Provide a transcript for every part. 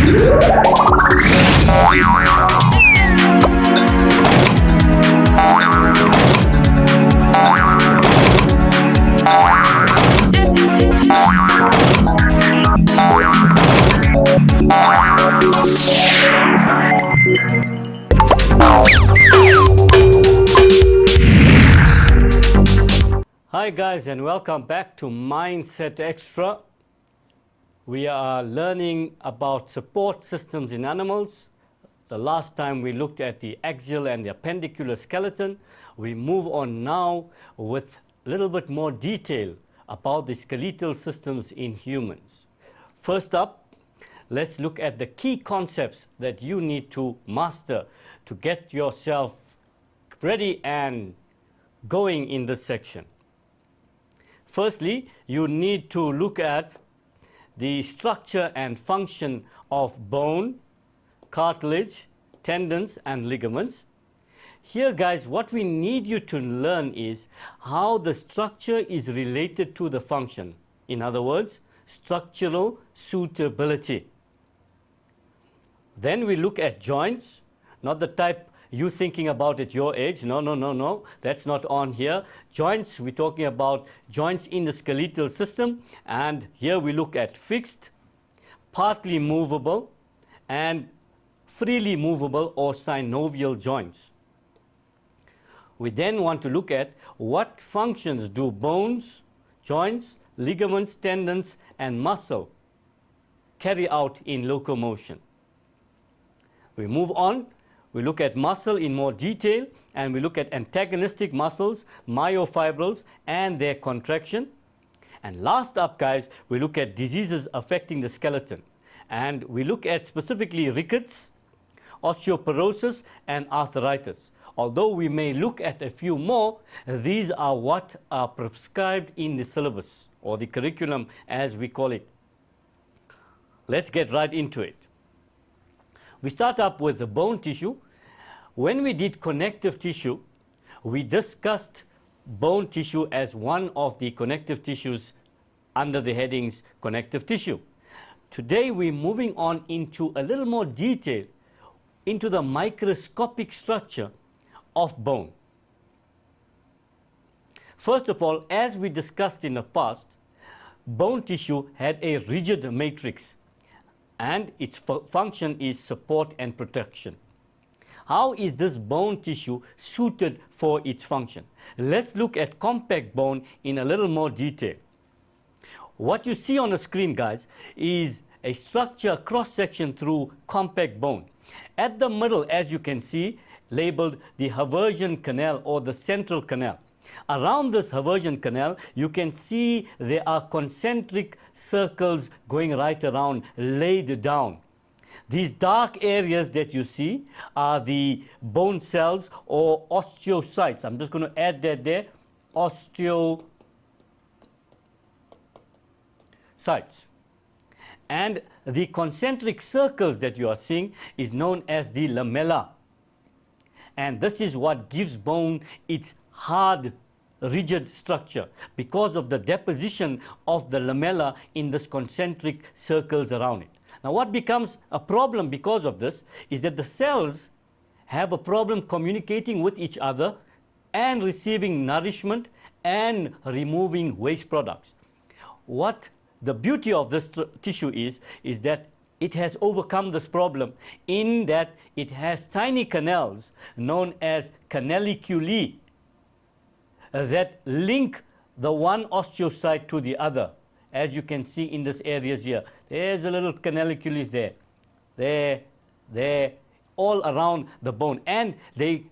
Hi guys, and welcome back to Mindset Extra. We are learning about support systems in animals. The last time we looked at the axial and the appendicular skeleton. We move on now with a little bit more detail about the skeletal systems in humans. First up, let's look at the key concepts that you need to master to get yourself ready and going in this section. Firstly, you need to look at the structure and function of bone, cartilage, tendons, and ligaments. Here, guys, what we need you to learn is how the structure is related to the function. In other words, structural suitability. Then we look at joints, not the type you thinking about at your age. No. That's not on here. Joints, we're talking about joints in the skeletal system. And here we look at fixed, partly movable, and freely movable or synovial joints. We then want to look at what functions do bones, joints, ligaments, tendons, and muscle carry out in locomotion. We move on. We look at muscle in more detail, and we look at antagonistic muscles, myofibrils, and their contraction. And last up, guys, we look at diseases affecting the skeleton. And we look at specifically rickets, osteoporosis, and arthritis. Although we may look at a few more, these are what are prescribed in the syllabus, or the curriculum as we call it. Let's get right into it. We start up with the bone tissue. When we did connective tissue, we discussed bone tissue as one of the connective tissues under the headings connective tissue. Today we're moving on into a little more detail into the microscopic structure of bone. First of all, as we discussed in the past, bone tissue had a rigid matrix, and its function is support and protection. How is this bone tissue suited for its function? Let's look at compact bone in a little more detail. What you see on the screen, guys, is a structure cross-section through compact bone. At the middle, as you can see, labeled the Haversian canal or the central canal. Around this Haversian canal, you can see there are concentric circles going right around, laid down. These dark areas that you see are the bone cells or osteocytes. I'm just going to add that there, osteocytes. And the concentric circles that you are seeing is known as the lamella. And this is what gives bone its hard, rigid structure because of the deposition of the lamella in this concentric circles around it. Now, what becomes a problem because of this is that the cells have a problem communicating with each other and receiving nourishment and removing waste products. What the beauty of this tissue is that it has overcome this problem in that it has tiny canals known as canaliculi that link the one osteocyte to the other. As you can see in this areas here, there's a little canaliculus there, all around the bone, and they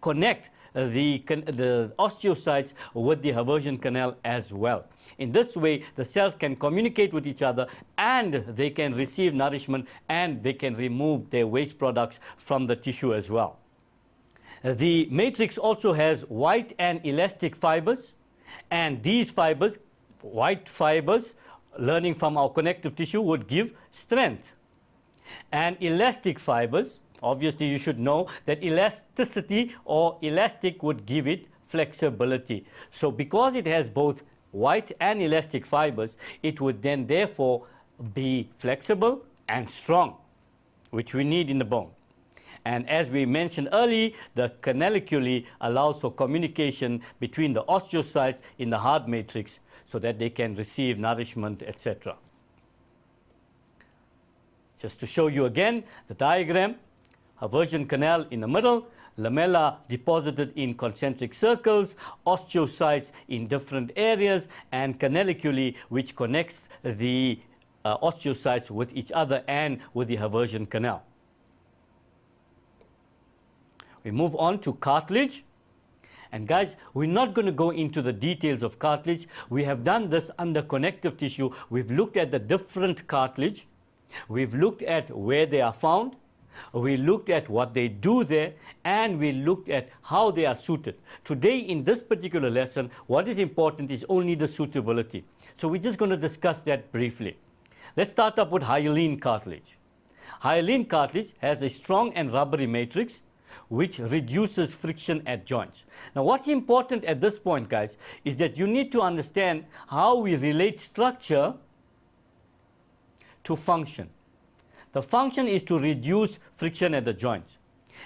connect the osteocytes with the Haversian canal as well. In this way, the cells can communicate with each other, and they can receive nourishment, and they can remove their waste products from the tissue as well. The matrix also has white and elastic fibers, and these fibers, white fibers, learning from our connective tissue, would give strength. And elastic fibers, obviously you should know that elasticity or elastic would give it flexibility. So because it has both white and elastic fibers, it would then therefore be flexible and strong. which we need in the bone. And as we mentioned earlier, the canaliculi allows for communication between the osteocytes in the hard matrix so that they can receive nourishment, etc. Just to show you again the diagram, haversian canal in the middle, lamella deposited in concentric circles, osteocytes in different areas, and canaliculi which connects the osteocytes with each other and with the haversian canal. We move on to cartilage. And guys, we're not going to go into the details of cartilage. We have done this under connective tissue. We've looked at the different cartilage. We've looked at where they are found. We looked at what they do there, and we looked at how they are suited. Today, in this particular lesson, what is important is only the suitability. So we're just going to discuss that briefly. Let's start up with hyaline cartilage. Hyaline cartilage has a strong and rubbery matrix which reduces friction at joints. Now, what's important at this point, guys, is that you need to understand how we relate structure to function. The function is to reduce friction at the joints.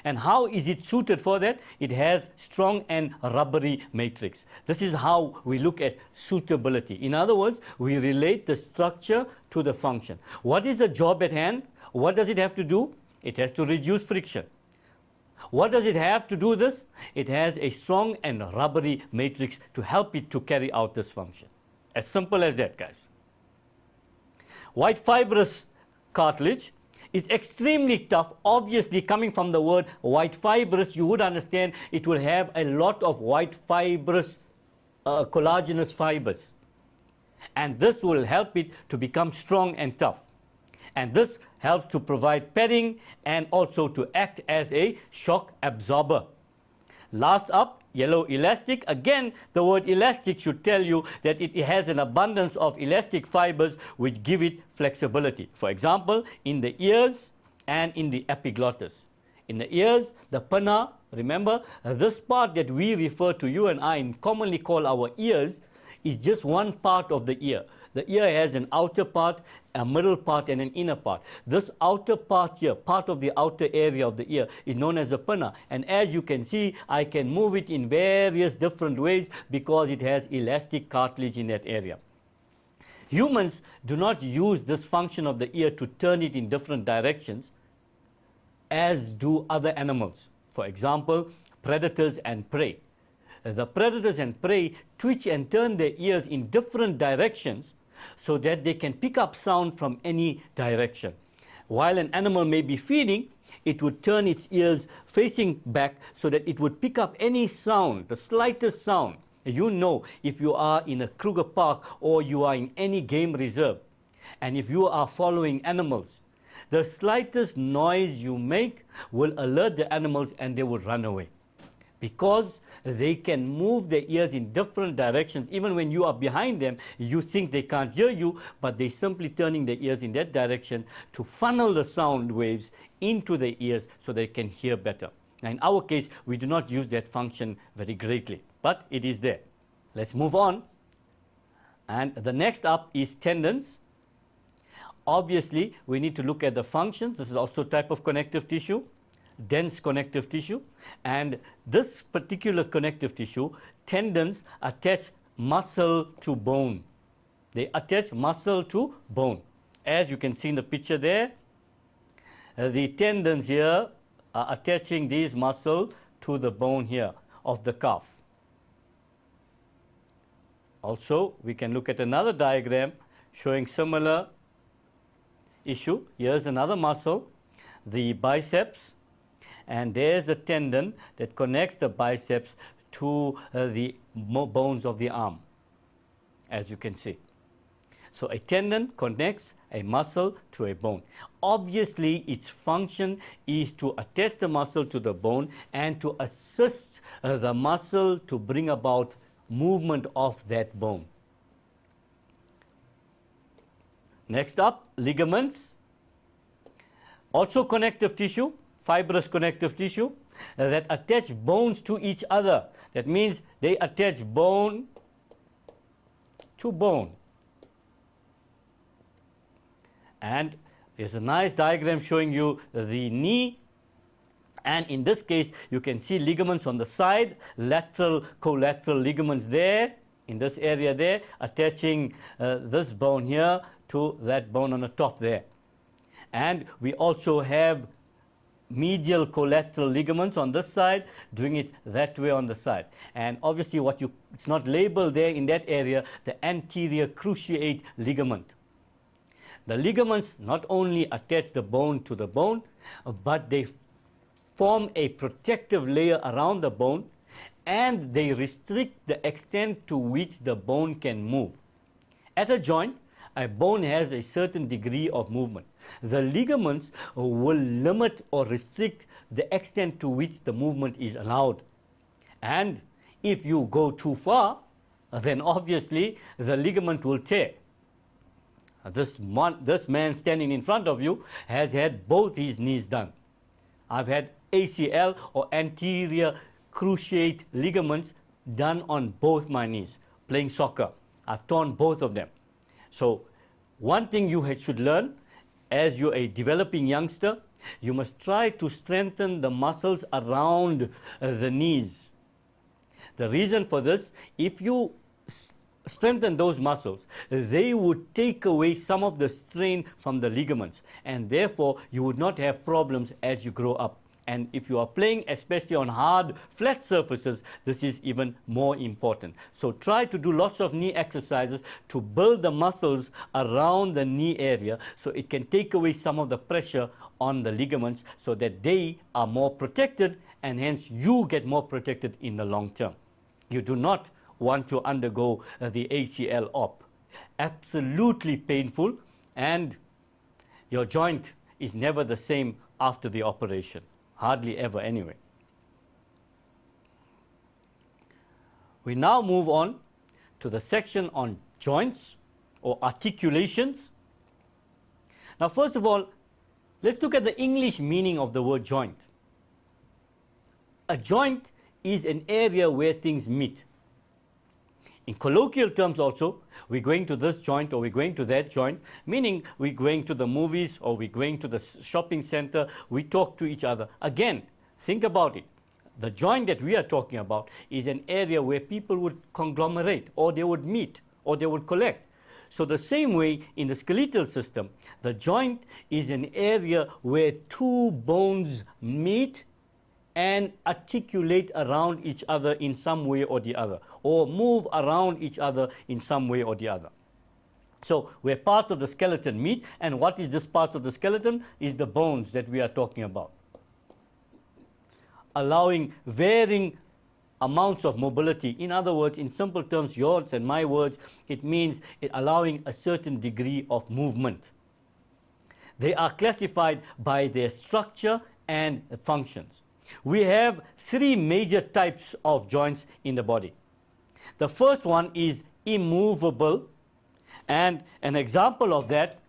And how is it suited for that? It has strong and rubbery matrix. This is how we look at suitability. In other words, we relate the structure to the function. What is the job at hand? What does it have to do? It has to reduce friction. What does it have to do this? It has a strong and rubbery matrix to help it to carry out this function. As simple as that, guys. White fibrous cartilage is extremely tough. Obviously, coming from the word white fibrous, you would understand it will have a lot of white fibrous collagenous fibers. And this will help it to become strong and tough. And this helps to provide padding and also to act as a shock absorber. Last up, yellow elastic. Again, the word elastic should tell you that it has an abundance of elastic fibers which give it flexibility. For example, in the ears and in the epiglottis. In the ears, the pinna, remember, this part that we refer to, you and I commonly call our ears, is just one part of the ear. The ear has an outer part, a middle part, and an inner part. This outer part here, part of the outer area of the ear, is known as a pinna. And as you can see, I can move it in various different ways because it has elastic cartilage in that area. Humans do not use this function of the ear to turn it in different directions as do other animals. For example, predators and prey. The predators and prey twitch and turn their ears in different directions so that they can pick up sound from any direction. While an animal may be feeding, it would turn its ears facing back so that it would pick up any sound, the slightest sound. You know, if you are in a Kruger Park or you are in any game reserve, and if you are following animals, the slightest noise you make will alert the animals and they will run away. Because they can move their ears in different directions. Even when you are behind them, you think they can't hear you, but they're simply turning their ears in that direction to funnel the sound waves into their ears so they can hear better. Now, in our case, we do not use that function very greatly, but it is there. Let's move on. And the next up is tendons. Obviously, we need to look at the functions. This is also a type of connective tissue. Dense connective tissue, and this particular connective tissue, tendons, attach muscle to bone. They attach muscle to bone. As you can see in the picture there, the tendons here are attaching these muscles to the bone here of the calf. Also, we can look at another diagram showing similar issue. Here's another muscle, the biceps. And there's a tendon that connects the biceps to the bones of the arm, as you can see. So a tendon connects a muscle to a bone. Obviously, its function is to attach the muscle to the bone and to assist the muscle to bring about movement of that bone. Next up, ligaments. Also connective tissue. Fibrous connective tissue that attach bones to each other. That means they attach bone to bone. And Here's a nice diagram showing you the knee. And in this case, you can see ligaments on the side, lateral, collateral ligaments there, in this area there, attaching this bone here to that bone on the top there. And we also have medial collateral ligaments on this side, doing it that way on the side. And obviously it's not labeled there in that area, the anterior cruciate ligament. The ligaments not only attach the bone to the bone, but they form a protective layer around the bone, and they restrict the extent to which the bone can move. At a joint, a bone has a certain degree of movement. The ligaments will limit or restrict the extent to which the movement is allowed. And if you go too far, then obviously the ligament will tear. This man standing in front of you has had both his knees done. I've had ACL, or anterior cruciate ligaments, done on both my knees playing soccer. I've torn both of them. So one thing you should learn as you're a developing youngster, you must try to strengthen the muscles around the knees. The reason for this, if you strengthen those muscles, they would take away some of the strain from the ligaments, and therefore you would not have problems as you grow up. And if you are playing especially on hard, flat surfaces, this is even more important. So try to do lots of knee exercises to build the muscles around the knee area so it can take away some of the pressure on the ligaments so that they are more protected, and hence you get more protected in the long term. You do not want to undergo the ACL op. Absolutely painful, and your joint is never the same after the operation. Hardly ever anyway. We now move on to the section on joints or articulations. Now first of all, let's look at the English meaning of the word joint. A joint is an area where things meet. In colloquial terms also, we're going to this joint or we're going to that joint, meaning we're going to the movies or we're going to the shopping center, we talk to each other. Again, think about it. The joint that we are talking about is an area where people would conglomerate, or they would meet, or they would collect. So the same way in the skeletal system, the joint is an area where two bones meet and articulate around each other in some way or the other, or move around each other in some way or the other. So where part of the skeleton meet, and what is this part of the skeleton? Is the bones that we are talking about, allowing varying amounts of mobility. In other words, in simple terms, yours and my words, it means allowing a certain degree of movement. They are classified by their structure and functions. We have three major types of joints in the body. The first one is immovable, and an example of that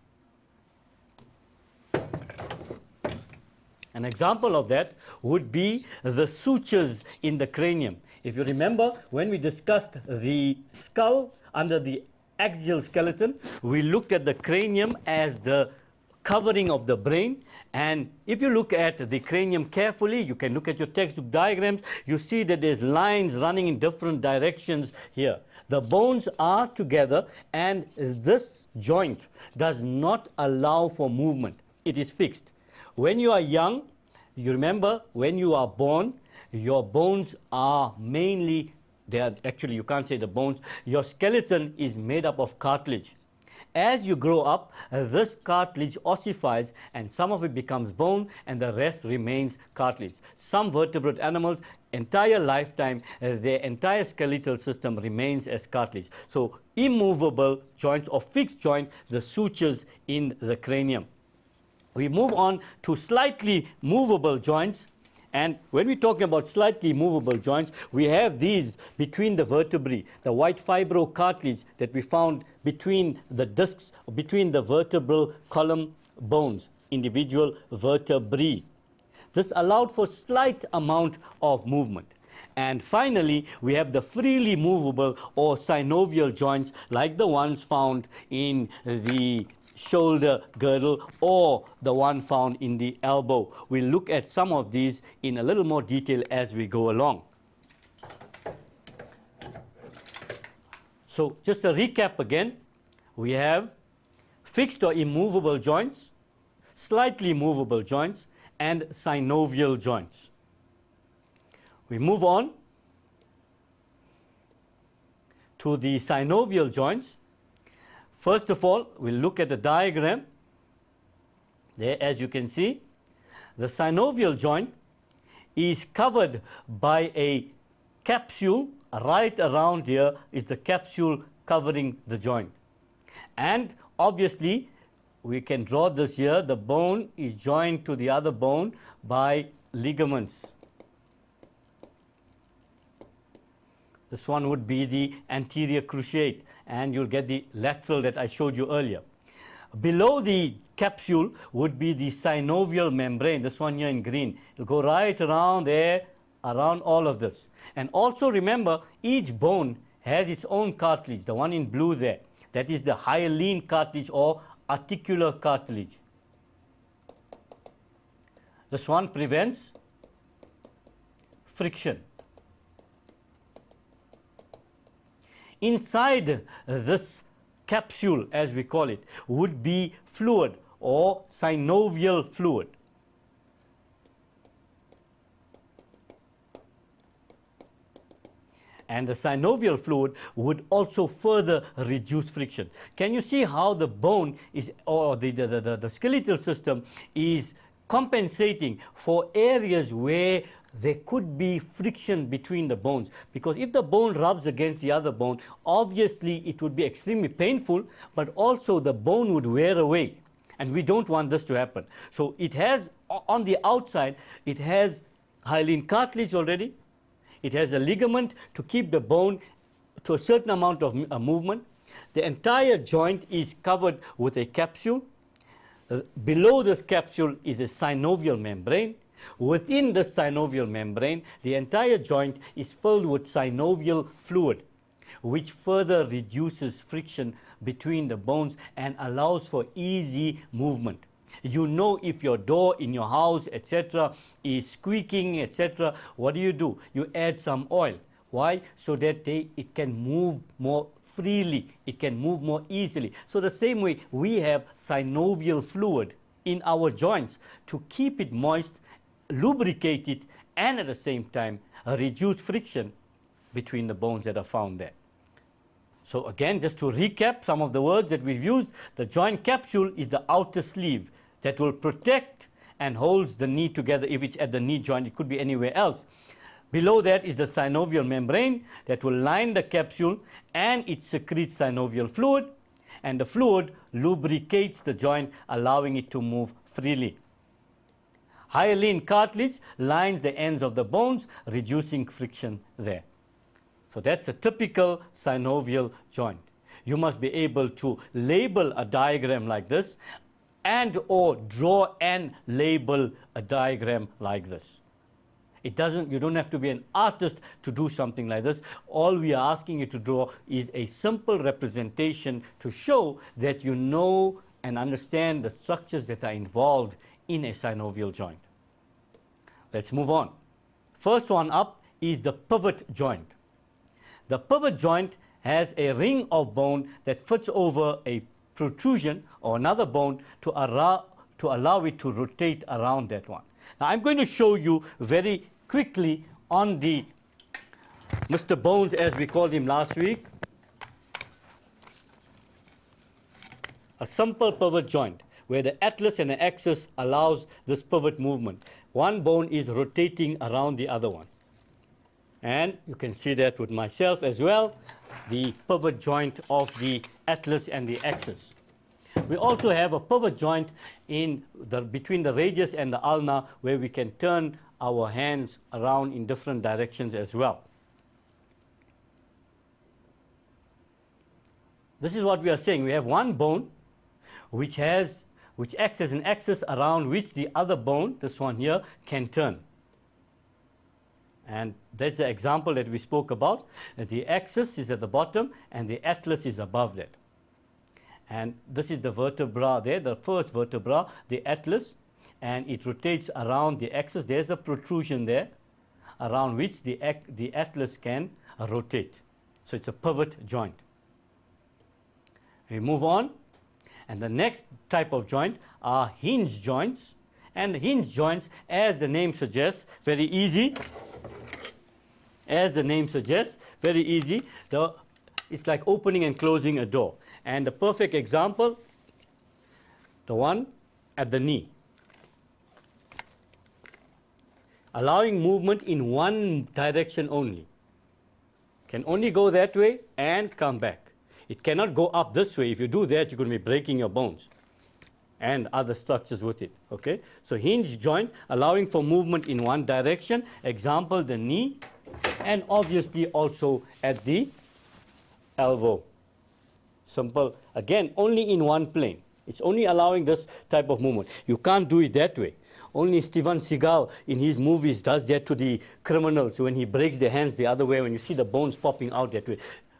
would be the sutures in the cranium. If you remember, when we discussed the skull under the axial skeleton, we looked at the cranium as the covering of the brain. And if you look at the cranium carefully, you can look at your textbook diagrams, you see that there's lines running in different directions here. The bones are together, and this joint does not allow for movement. It is fixed. When you are young, you remember, when you are born, your bones are mainly, actually you can't say the bones, your skeleton is made up of cartilage. As you grow up, this cartilage ossifies, and some of it becomes bone and the rest remains cartilage. Some vertebrate animals, entire lifetime, their entire skeletal system remains as cartilage. So immovable joints or fixed joint, the sutures in the cranium. We move on to slightly movable joints. And when we're talking about slightly movable joints, we have these between the vertebrae, the white fibrocartilage that we found between the discs, between the vertebral column bones, individual vertebrae. This allowed for slight amount of movement. And finally, we have the freely movable or synovial joints like the ones found in the shoulder girdle or the one found in the elbow. We'll look at some of these in a little more detail as we go along. So just a recap again, we have fixed or immovable joints, slightly movable joints, and synovial joints. We move on to the synovial joints. First of all, we'll look at the diagram. There, as you can see, the synovial joint is covered by a capsule. Right around here is the capsule covering the joint. And obviously, we can draw this here. The bone is joined to the other bone by ligaments. This one would be the anterior cruciate, and you'll get the lateral that I showed you earlier. Below the capsule would be the synovial membrane, this one here in green. It'll go right around there, around all of this. And also remember, each bone has its own cartilage, the one in blue there. That is the hyaline cartilage or articular cartilage. This one prevents friction. Inside this capsule, as we call it, would be fluid or synovial fluid. And the synovial fluid would also further reduce friction. Can you see how the bone is, or the skeletal system is compensating for areas where there could be friction between the bones? Because if the bone rubs against the other bone, obviously it would be extremely painful, but also the bone would wear away. And we don't want this to happen. So it has, on the outside, it has hyaline cartilage already. It has a ligament to keep the bone to a certain amount of movement. The entire joint is covered with a capsule. Below this capsule is a synovial membrane. Within the synovial membrane, the entire joint is filled with synovial fluid, which further reduces friction between the bones and allows for easy movement. You know, if your door in your house, etc., is squeaking, etc., what do? You add some oil. Why? So that it can move more freely, it can move more easily. So the same way, we have synovial fluid in our joints to keep it moist, lubricate it, and at the same time reduce friction between the bones that are found there. So again, just to recap some of the words that we've used, the joint capsule is the outer sleeve that will protect and holds the knee together if it's at the knee joint. It could be anywhere else. Below that is the synovial membrane that will line the capsule, and it secretes synovial fluid, and the fluid lubricates the joint, allowing it to move freely. Hyaline cartilage lines the ends of the bones, reducing friction there. So that's a typical synovial joint. You must be able to label a diagram like this, and or draw and label a diagram like this. You don't have to be an artist to do something like this. All we are asking you to draw is a simple representation to show that you know and understand the structures that are involved in a synovial joint. Let's move on. First one up is the pivot joint. The pivot joint has a ring of bone that fits over a protrusion or another bone to allow it to rotate around that one. Now I'm going to show you very quickly on the Mr. Bones, as we called him last week, a simple pivot joint where the atlas and the axis allows this pivot movement. One bone is rotating around the other one. And you can see that with myself as well, the pivot joint of the atlas and the axis. We also have a pivot joint between the radius and the ulna, where we can turn our hands around in different directions as well. This is what we are saying. We have one bone which acts as an axis around which the other bone, this one here, can turn. And that's the example that we spoke about. The axis is at the bottom and the atlas is above that. And this is the vertebra there, the first vertebra, the atlas, and it rotates around the axis. There's a protrusion there around which the atlas can rotate. So it's a pivot joint. We move on, and the next type of joint are hinge joints. And hinge joints, as the name suggests, very easy. As the name suggests, very easy. It's like opening and closing a door. And the perfect example, the one at the knee. Allowing movement in one direction only. Can only go that way and come back. It cannot go up this way. If you do that, you're going to be breaking your bones and other structures with it. Okay? So hinge joint, allowing for movement in one direction. Example, the knee, and obviously also at the elbow. Simple. Again, only in one plane. It's only allowing this type of movement. You can't do it that way. Only Steven Seagal in his movies does that to the criminals when he breaks their hands the other way, when you see the bones popping out that way.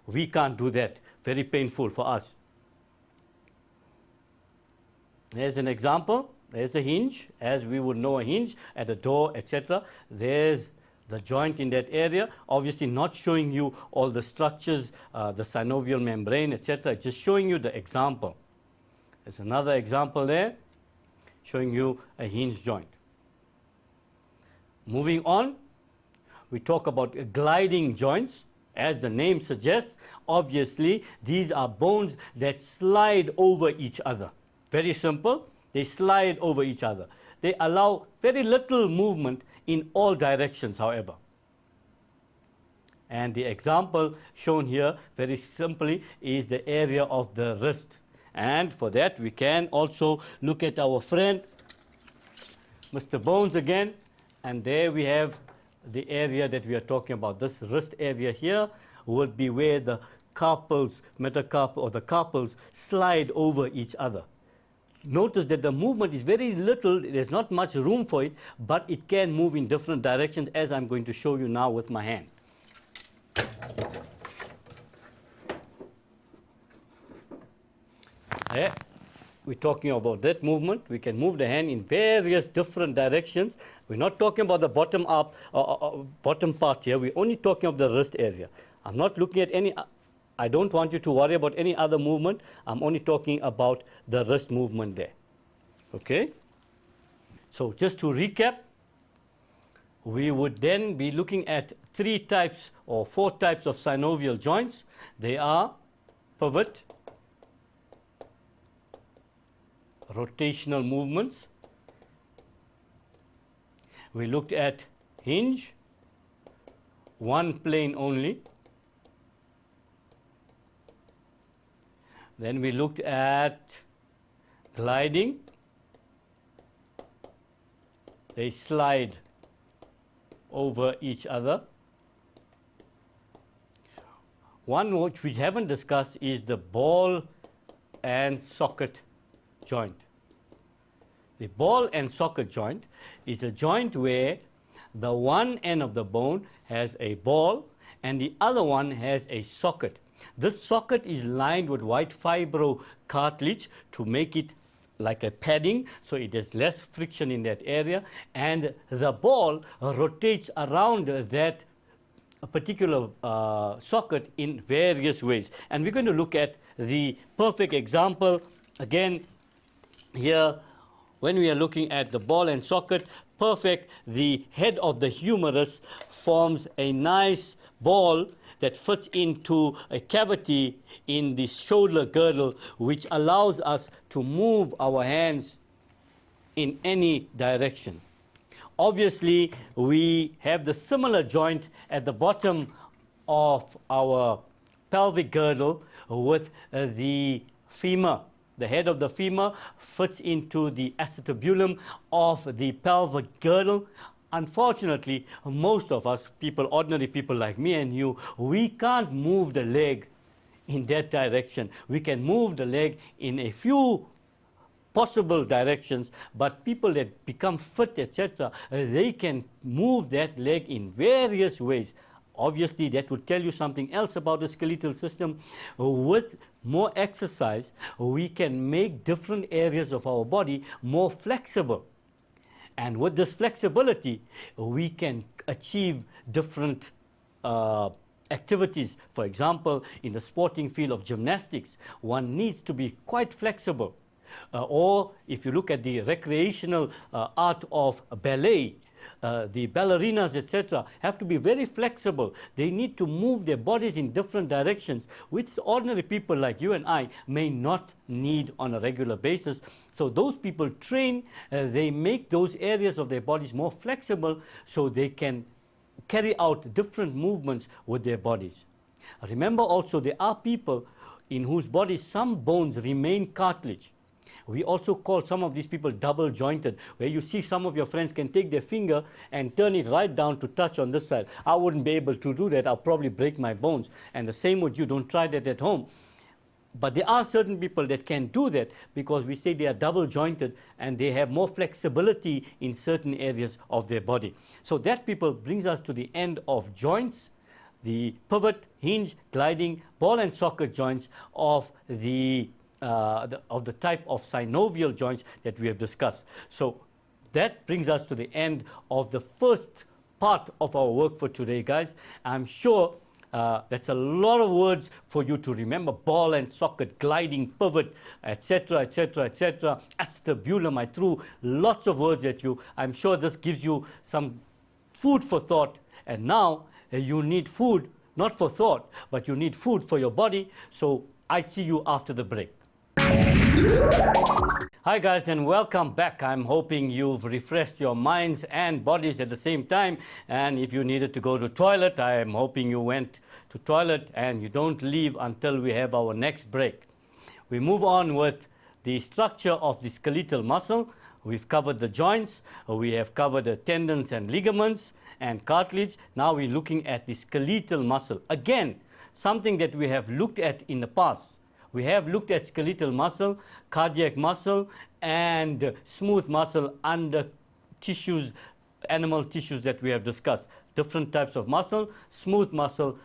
We can't do that. Very painful for us. There's an example. There's a hinge, as we would know a hinge at a door, etc. There's the joint in that area, obviously not showing you all the structures, the synovial membrane, etc. Just showing you the example. There's another example there, showing you a hinge joint. Moving on, we talk about gliding joints. As the name suggests, obviously, these are bones that slide over each other. Very simple. They slide over each other. They allow very little movement in all directions, however. And the example shown here, very simply, is the area of the wrist. And for that, we can also look at our friend, Mr. Bones again. And there we have the area that we are talking about. This wrist area here would be where the carpals, metacarpal, or the carpals slide over each other. Notice that the movement is very little, there's not much room for it, but it can move in different directions, as I'm going to show you now with my hand. There, we're talking about that movement. We can move the hand in various different directions. We're not talking about the bottom up, bottom part here. We're only talking of the wrist area. I'm not looking at any. I don't want you to worry about any other movement. I'm only talking about the wrist movement there. Okay? So just to recap, we would then be looking at 3 types or 4 types of synovial joints. They are pivot, rotational movements. We looked at hinge, one plane only. Then we looked at gliding. They slide over each other. One which we haven't discussed is the ball and socket joint. The ball and socket joint is a joint where the one end of the bone has a ball and the other one has a socket. This socket is lined with white fibro cartilage to make it like a padding, so it has less friction in that area, and the ball rotates around that particular socket in various ways. And we're going to look at the perfect example again here when we are looking at the ball and socket. Perfect. The head of the humerus forms a nice ball that fits into a cavity in the shoulder girdle, which allows us to move our hands in any direction. Obviously, we have the similar joint at the bottom of our pelvic girdle with the femur. The head of the femur fits into the acetabulum of the pelvic girdle. Unfortunately, most of us people, ordinary people like me and you, we can't move the leg in that direction. We can move the leg in a few possible directions, but people that become fit, etc., they can move that leg in various ways. Obviously, that would tell you something else about the skeletal system. With more exercise, we can make different areas of our body more flexible. And with this flexibility, we can achieve different activities. For example, in the sporting field of gymnastics, one needs to be quite flexible. Or if you look at the recreational art of ballet, the ballerinas, etc., have to be very flexible. They need to move their bodies in different directions, which ordinary people like you and I may not need on a regular basis. So those people train, they make those areas of their bodies more flexible so they can carry out different movements with their bodies. Remember also, there are people in whose bodies some bones remain cartilage. We also call some of these people double jointed, where you see some of your friends can take their finger and turn it right down to touch on this side. I wouldn't be able to do that. I'll probably break my bones. And the same with you. Don't try that at home. But there are certain people that can do that because we say they are double jointed and they have more flexibility in certain areas of their body. So that people brings us to the end of joints, the pivot, hinge, gliding, ball and socket joints of the type of synovial joints that we have discussed. So that brings us to the end of the first part of our work for today, guys. I'm sure that's a lot of words for you to remember: ball and socket, gliding, pivot, etc., etc., etc. Acetabulum, I threw lots of words at you. I'm sure this gives you some food for thought. And now you need food, not for thought, but you need food for your body. So I see you after the break. Hi guys, and welcome back. I'm hoping you've refreshed your minds and bodies at the same time. And if you needed to go to toilet, I am hoping you went to toilet and you don't leave until we have our next break. We move on with the structure of the skeletal muscle. We've covered the joints, we have covered the tendons and ligaments and cartilage. Now we're looking at the skeletal muscle. Again, something that we have looked at in the past. We have looked at skeletal muscle, cardiac muscle, and smooth muscle under tissues, animal tissues that we have discussed. Different types of muscle: smooth muscle,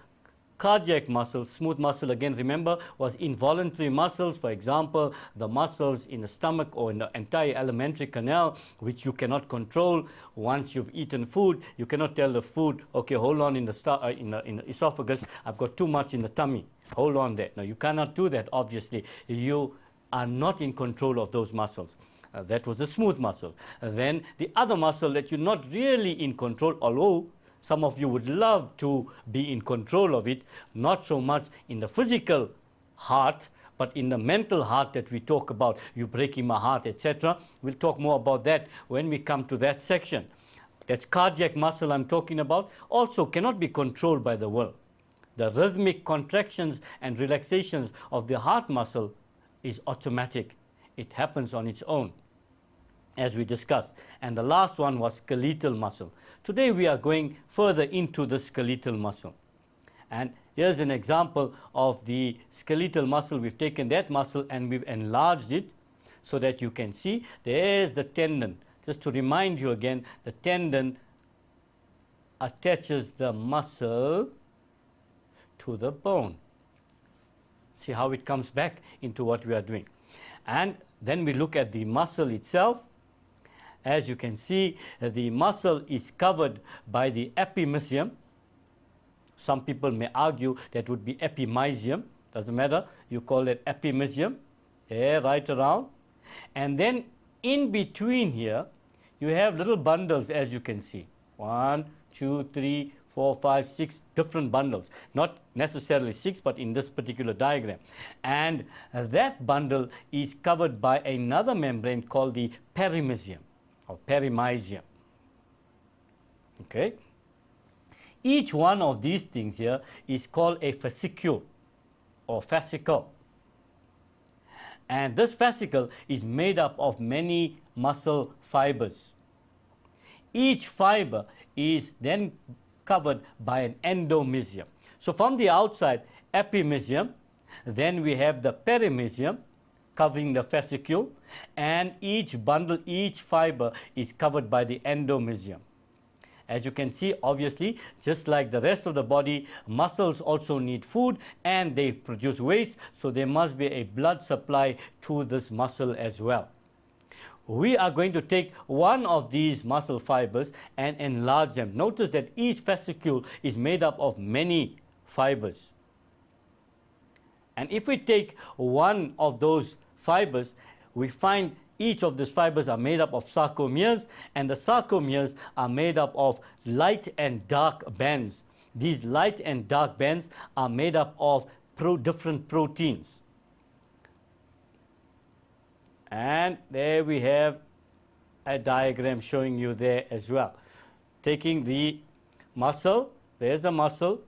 cardiac muscle. Smooth muscle, again, remember, was involuntary muscles. For example, the muscles in the stomach or in the entire alimentary canal, which you cannot control. Once you've eaten food, you cannot tell the food, okay, hold on in the esophagus, I've got too much in the tummy. Hold on there. No, you cannot do that, obviously. You are not in control of those muscles. That was the smooth muscle. Then the other muscle that you're not really in control, although some of you would love to be in control of it, not so much in the physical heart, but in the mental heart that we talk about, you breaking my heart, etc. We'll talk more about that when we come to that section. That's cardiac muscle I'm talking about. Also cannot be controlled by the will. The rhythmic contractions and relaxations of the heart muscle is automatic. It happens on its own, as we discussed. And the last one was skeletal muscle. Today we are going further into the skeletal muscle. And here's an example of the skeletal muscle. We've taken that muscle and we've enlarged it so that you can see. There's the tendon. Just to remind you again, the tendon attaches the muscle to the bone. See how it comes back into what we are doing. And then we look at the muscle itself. As you can see, the muscle is covered by the epimysium. Some people may argue that would be epimysium. Doesn't matter. You call it epimysium. There, right around. And then in between here, you have little bundles, as you can see. 1, 2, 3, 4, 5, 6 different bundles. Not necessarily 6, but in this particular diagram. And that bundle is covered by another membrane called the perimysium or perimysium. Okay? Each one of these things here is called a fascicule or fascicle. And this fascicle is made up of many muscle fibers. Each fiber is then covered by an endomysium. So from the outside, epimysium, then we have the perimysium covering the fascicle, and each bundle, each fiber is covered by the endomysium. As you can see, obviously, just like the rest of the body, muscles also need food and they produce waste, so there must be a blood supply to this muscle as well. We are going to take one of these muscle fibers and enlarge them. Notice that each fascicle is made up of many fibers. And if we take one of those fibers, we find each of these fibers are made up of sarcomeres, and the sarcomeres are made up of light and dark bands. These light and dark bands are made up of different proteins. And there we have a diagram showing you there as well. Taking the muscle, there's the muscle,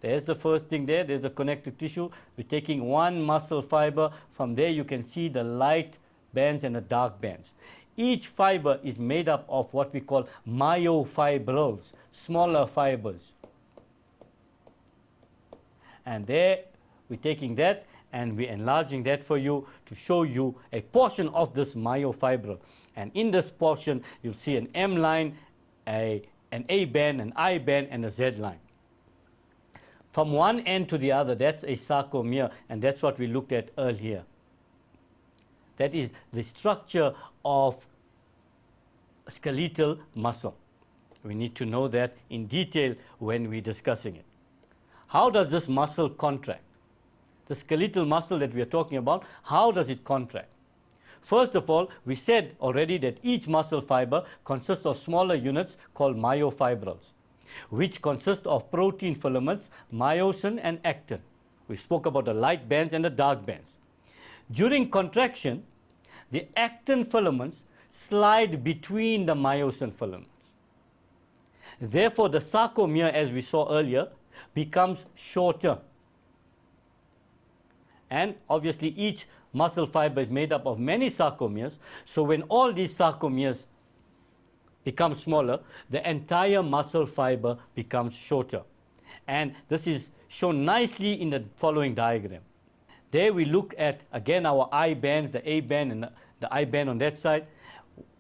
there's the first thing there, there's the connective tissue. We're taking one muscle fiber. From there you can see the light bands and the dark bands. Each fiber is made up of what we call myofibrils, smaller fibers. And there we're taking that and we're enlarging that for you to show you a portion of this myofibril. And in this portion you'll see an M line, an A band, an I band, and a Z line. From one end to the other, that's a sarcomere, and that's what we looked at earlier. That is the structure of skeletal muscle. We need to know that in detail when we're discussing it. How does this muscle contract? The skeletal muscle that we are talking about, how does it contract? First of all, we said already that each muscle fiber consists of smaller units called myofibrils, which consist of protein filaments, myosin and actin. We spoke about the light bands and the dark bands. During contraction, the actin filaments slide between the myosin filaments. Therefore, the sarcomere, as we saw earlier, becomes shorter. And obviously, each muscle fiber is made up of many sarcomeres. So when all these sarcomeres become smaller, the entire muscle fiber becomes shorter. And this is shown nicely in the following diagram. There we look at, again, our I bands, the A band and the I band on that side.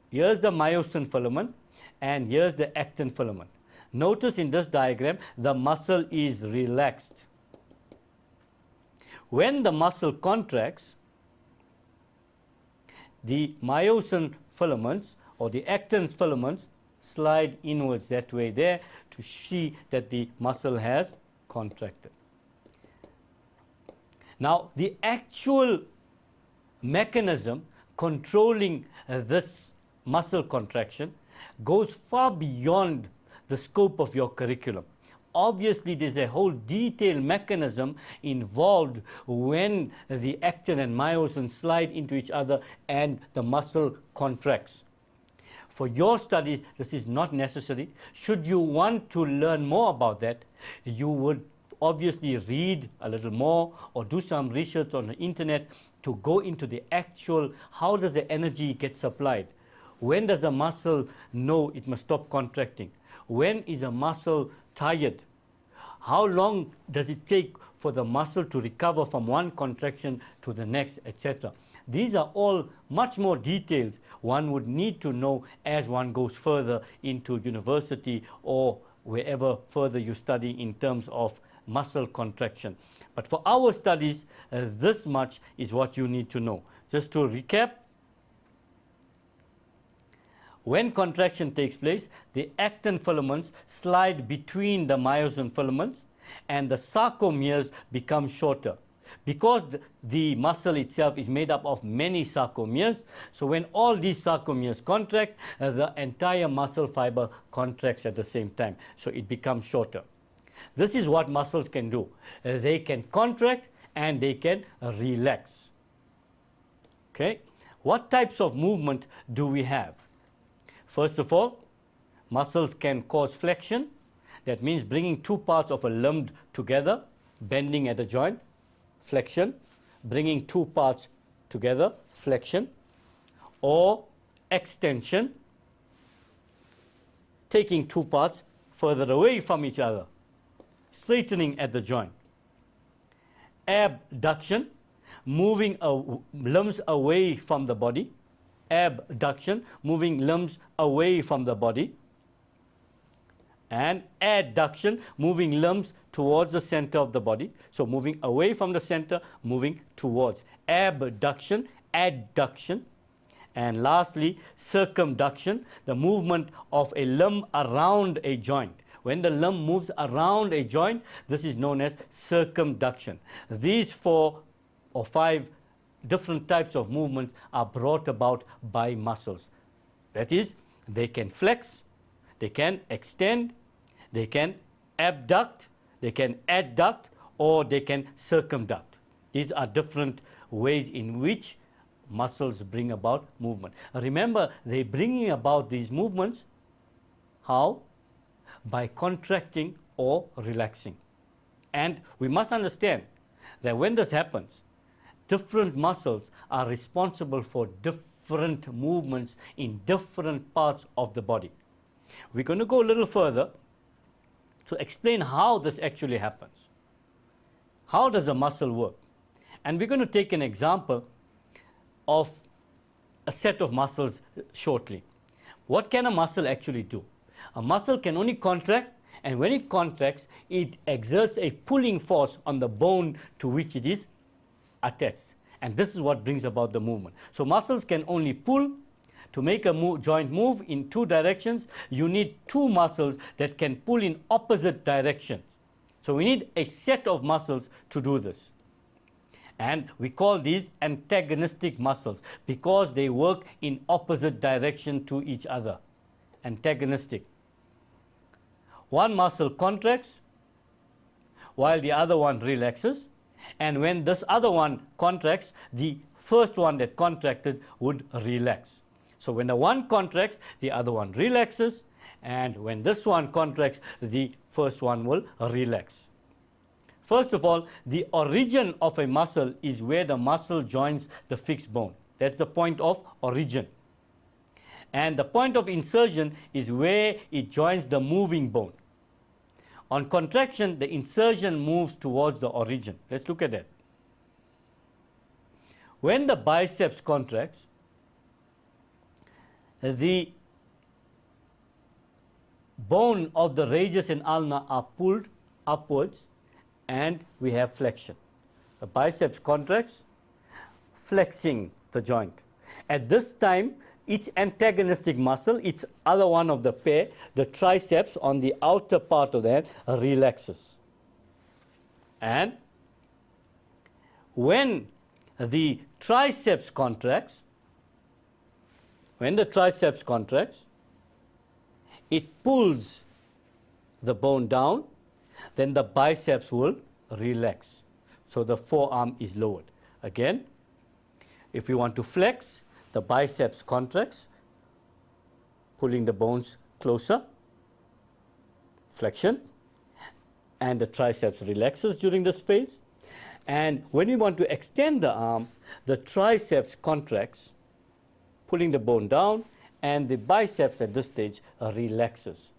Here's the myosin filament, and here's the actin filament. Notice in this diagram, the muscle is relaxed. When the muscle contracts, the myosin filaments or the actin filaments slide inwards that way there to see that the muscle has contracted. Now, the actual mechanism controlling this muscle contraction goes far beyond the scope of your curriculum. Obviously, there's a whole detailed mechanism involved when the actin and myosin slide into each other and the muscle contracts. For your studies, this is not necessary. Should you want to learn more about that, you would obviously read a little more or do some research on the internet to go into the actual, how does the energy get supplied? When does the muscle know it must stop contracting? When is a muscle tired? How long does it take for the muscle to recover from one contraction to the next, etc.? These are all much more details one would need to know as one goes further into university or wherever further you study in terms of muscle contraction. But for our studies, this much is what you need to know. Just to recap, when contraction takes place, the actin filaments slide between the myosin filaments and the sarcomeres become shorter. Because the muscle itself is made up of many sarcomeres, so when all these sarcomeres contract, the entire muscle fiber contracts at the same time, so it becomes shorter. This is what muscles can do. They can contract and they can relax. Okay? What types of movement do we have? First of all, muscles can cause flexion. That means bringing two parts of a limb together, bending at the joint, flexion. Bringing two parts together, flexion. Or extension, taking two parts further away from each other, straightening at the joint. Abduction, moving limbs away from the body. Abduction, moving limbs away from the body. And adduction, moving limbs towards the center of the body. So moving away from the center, moving towards. Abduction, adduction. And lastly, circumduction, the movement of a limb around a joint. When the limb moves around a joint, this is known as circumduction. These 4 or 5 different types of movements are brought about by muscles. That is, they can flex, they can extend, they can abduct, they can adduct, or they can circumduct. These are different ways in which muscles bring about movement. Remember, they're bringing about these movements, how? By contracting or relaxing. And we must understand that when this happens, different muscles are responsible for different movements in different parts of the body. We're going to go a little further to explain how this actually happens. How does a muscle work? And we're going to take an example of a set of muscles shortly. What can a muscle actually do? A muscle can only contract, and when it contracts, it exerts a pulling force on the bone to which it is attached. And this is what brings about the movement. So muscles can only pull. To make a joint move in 2 directions, you need 2 muscles that can pull in opposite directions. So we need a set of muscles to do this. And we call these antagonistic muscles because they work in opposite direction to each other. Antagonistic. One muscle contracts while the other one relaxes. And when this other one contracts, the first one that contracted would relax. So when the one contracts, the other one relaxes. And when this one contracts, the first one will relax. First of all, the origin of a muscle is where the muscle joins the fixed bone. That's the point of origin. And the point of insertion is where it joins the moving bone. On contraction, the insertion moves towards the origin. Let's look at that. When the biceps contracts, the bone of the radius and ulna are pulled upwards, and we have flexion. The biceps contracts, flexing the joint. At this time, each antagonistic muscle, each other one of the pair, the triceps on the outer part of the hand, relaxes. And when the triceps contracts, it pulls the bone down, then the biceps will relax. So the forearm is lowered. Again, if we want to flex, the biceps contracts, pulling the bones closer, flexion, and the triceps relaxes during this phase. And when we want to extend the arm, the triceps contracts, pulling the bone down, and the biceps at this stage relaxes.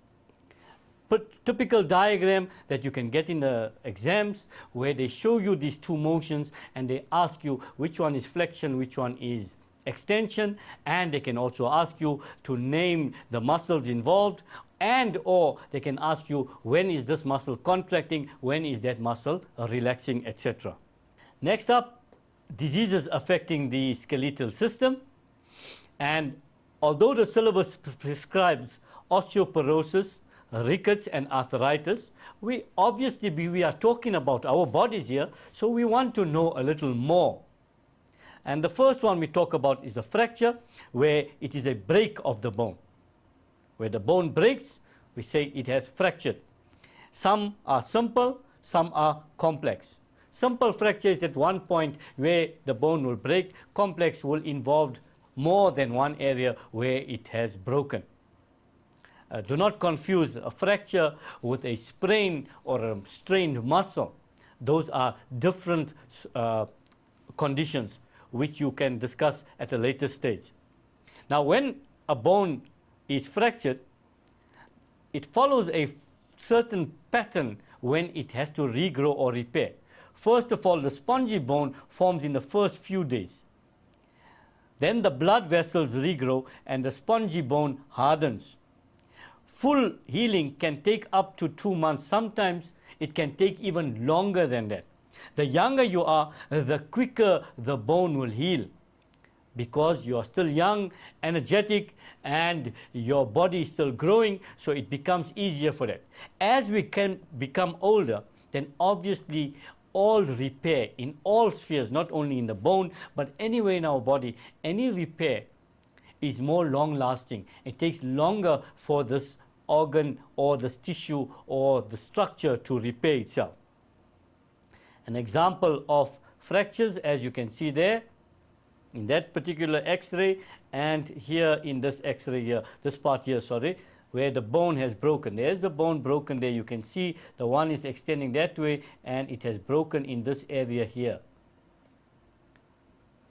Typical diagram that you can get in the exams where they show you these 2 motions and they ask you which one is flexion, which one is extension, and they can also ask you to name the muscles involved, and or they can ask you when is this muscle contracting, when is that muscle relaxing, etc. Next up, diseases affecting the skeletal system. And although the syllabus prescribes osteoporosis, rickets and arthritis, we are talking about our bodies here, so we want to know a little more. And the first one we talk about is a fracture, where it is a break of the bone. Where the bone breaks, we say it has fractured. Some are simple, some are complex. Simple fracture is at one point where the bone will break. Complex will involve more than one area where it has broken. Do not confuse a fracture with a sprain or a strained muscle. Those are different conditions which you can discuss at a later stage. Now, when a bone is fractured, it follows a certain pattern when it has to regrow or repair. First of all, the spongy bone forms in the first few days. Then the blood vessels regrow and the spongy bone hardens. Full healing can take up to 2 months. Sometimes it can take even longer than that. The younger you are, the quicker the bone will heal, because you are still young, energetic, and your body is still growing, so it becomes easier for that. As we can become older, then obviously all repair in all spheres, not only in the bone, but anywhere in our body, any repair is more long-lasting. It takes longer for this organ or this tissue or the structure to repair itself. An example of fractures, as you can see there, in that particular X-ray, and here in this X-ray here, this part here, sorry, where the bone has broken. There's the bone broken there. You can see the one is extending that way, and it has broken in this area here.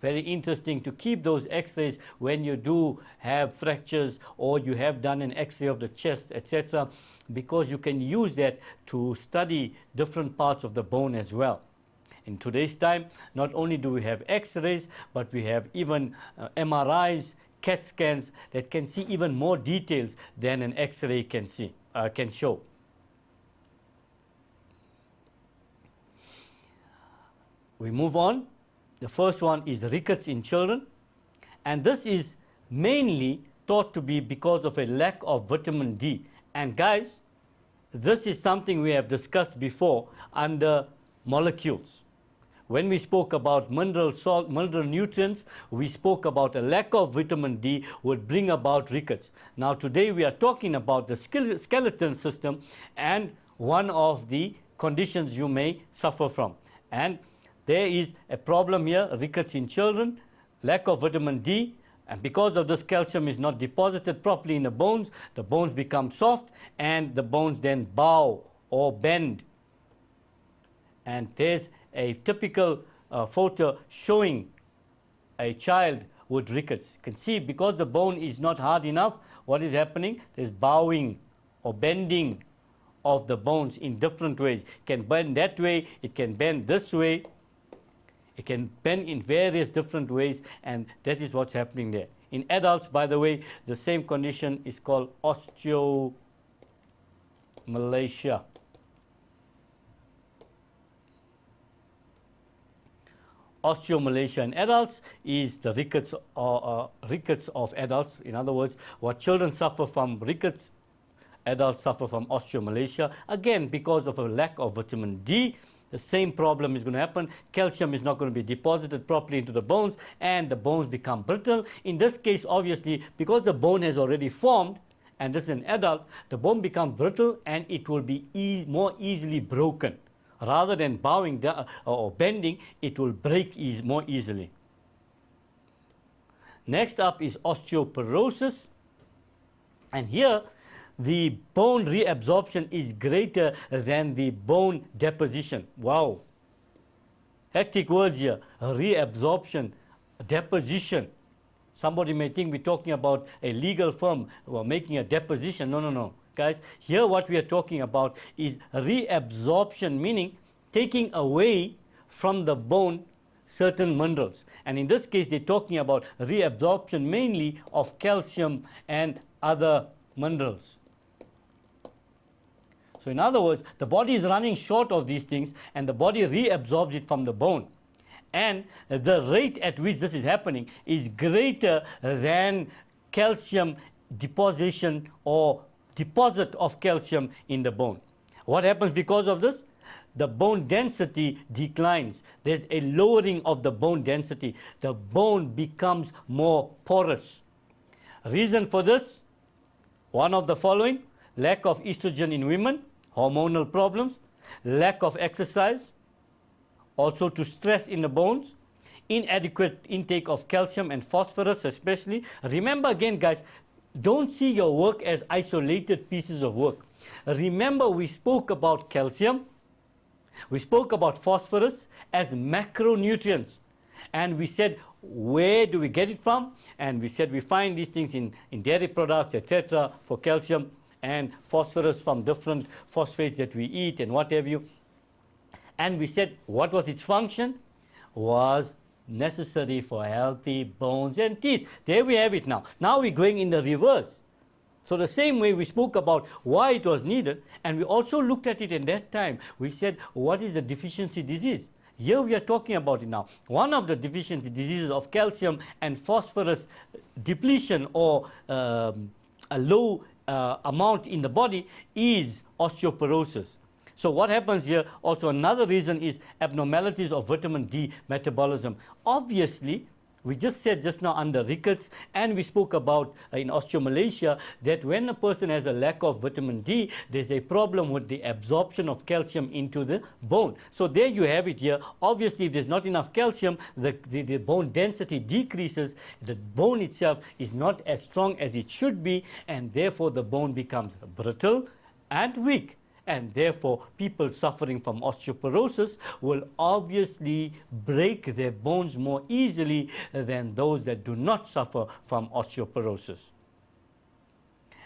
Very interesting to keep those X-rays when you do have fractures or you have done an X-ray of the chest, etc., because you can use that to study different parts of the bone as well. In today's time, not only do we have X-rays, but we have even MRIs, CAT scans that can see even more details than an X-ray can show. We move on. The first one is rickets in children, and this is mainly thought to be because of a lack of vitamin D. And guys, this is something we have discussed before under molecules. When we spoke about mineral salt, mineral nutrients, we spoke about a lack of vitamin D would bring about rickets. Now today we are talking about the skeletal system and one of the conditions you may suffer from. And there is a problem here, rickets in children, lack of vitamin D, and because of this, calcium is not deposited properly in the bones become soft, and the bones then bow or bend. And there's a typical photo showing a child with rickets. You can see because the bone is not hard enough, what is happening? There's bowing or bending of the bones in different ways. It can bend that way, it can bend this way, it can bend in various different ways, and that is what's happening there. In adults, by the way, the same condition is called osteomalacia. Osteomalacia in adults is the rickets of adults. In other words, what children suffer from rickets, adults suffer from osteomalacia. Again, because of a lack of vitamin D, the same problem is going to happen. Calcium is not going to be deposited properly into the bones, and the bones become brittle. In this case, obviously, because the bone has already formed, and this is an adult, the bone becomes brittle and it will be more easily broken. Rather than bowing or bending, it will break more easily. Next up is osteoporosis. And here, the bone reabsorption is greater than the bone deposition. Wow. Hectic words here. Reabsorption, deposition. Somebody may think we're talking about a legal firm or making a deposition. No, no, no. Guys, here what we are talking about is reabsorption, meaning taking away from the bone certain minerals. And in this case, they're talking about reabsorption mainly of calcium and other minerals. So in other words, the body is running short of these things and the body reabsorbs it from the bone. And the rate at which this is happening is greater than calcium deposition or deposit of calcium in the bone. What happens because of this? The bone density declines. There's a lowering of the bone density. The bone becomes more porous. Reason for this? One of the following: lack of estrogen in women, hormonal problems, lack of exercise, also to stress in the bones, inadequate intake of calcium and phosphorus especially. Remember again, guys, don't see your work as isolated pieces of work. Remember, we spoke about calcium, we spoke about phosphorus as macronutrients, and we said, where do we get it from? And we said we find these things in dairy products, etc., for calcium, and phosphorus from different phosphates that we eat and what have you. And we said, what was its function? Was necessary for healthy bones and teeth. There we have it now. Now we're going in the reverse. So the same way we spoke about why it was needed, and we also looked at it in that time. We said, what is the deficiency disease? Here we are talking about it now. One of the deficiency diseases of calcium and phosphorus depletion, or a low amount in the body, is osteoporosis. So what happens here, also another reason, is abnormalities of vitamin D metabolism. Obviously, we just said just now under rickets, and we spoke about in osteomalacia, that when a person has a lack of vitamin D, there's a problem with the absorption of calcium into the bone. So there you have it here. Obviously, if there's not enough calcium, the bone density decreases. The bone itself is not as strong as it should be, and therefore the bone becomes brittle and weak. And therefore, people suffering from osteoporosis will obviously break their bones more easily than those that do not suffer from osteoporosis.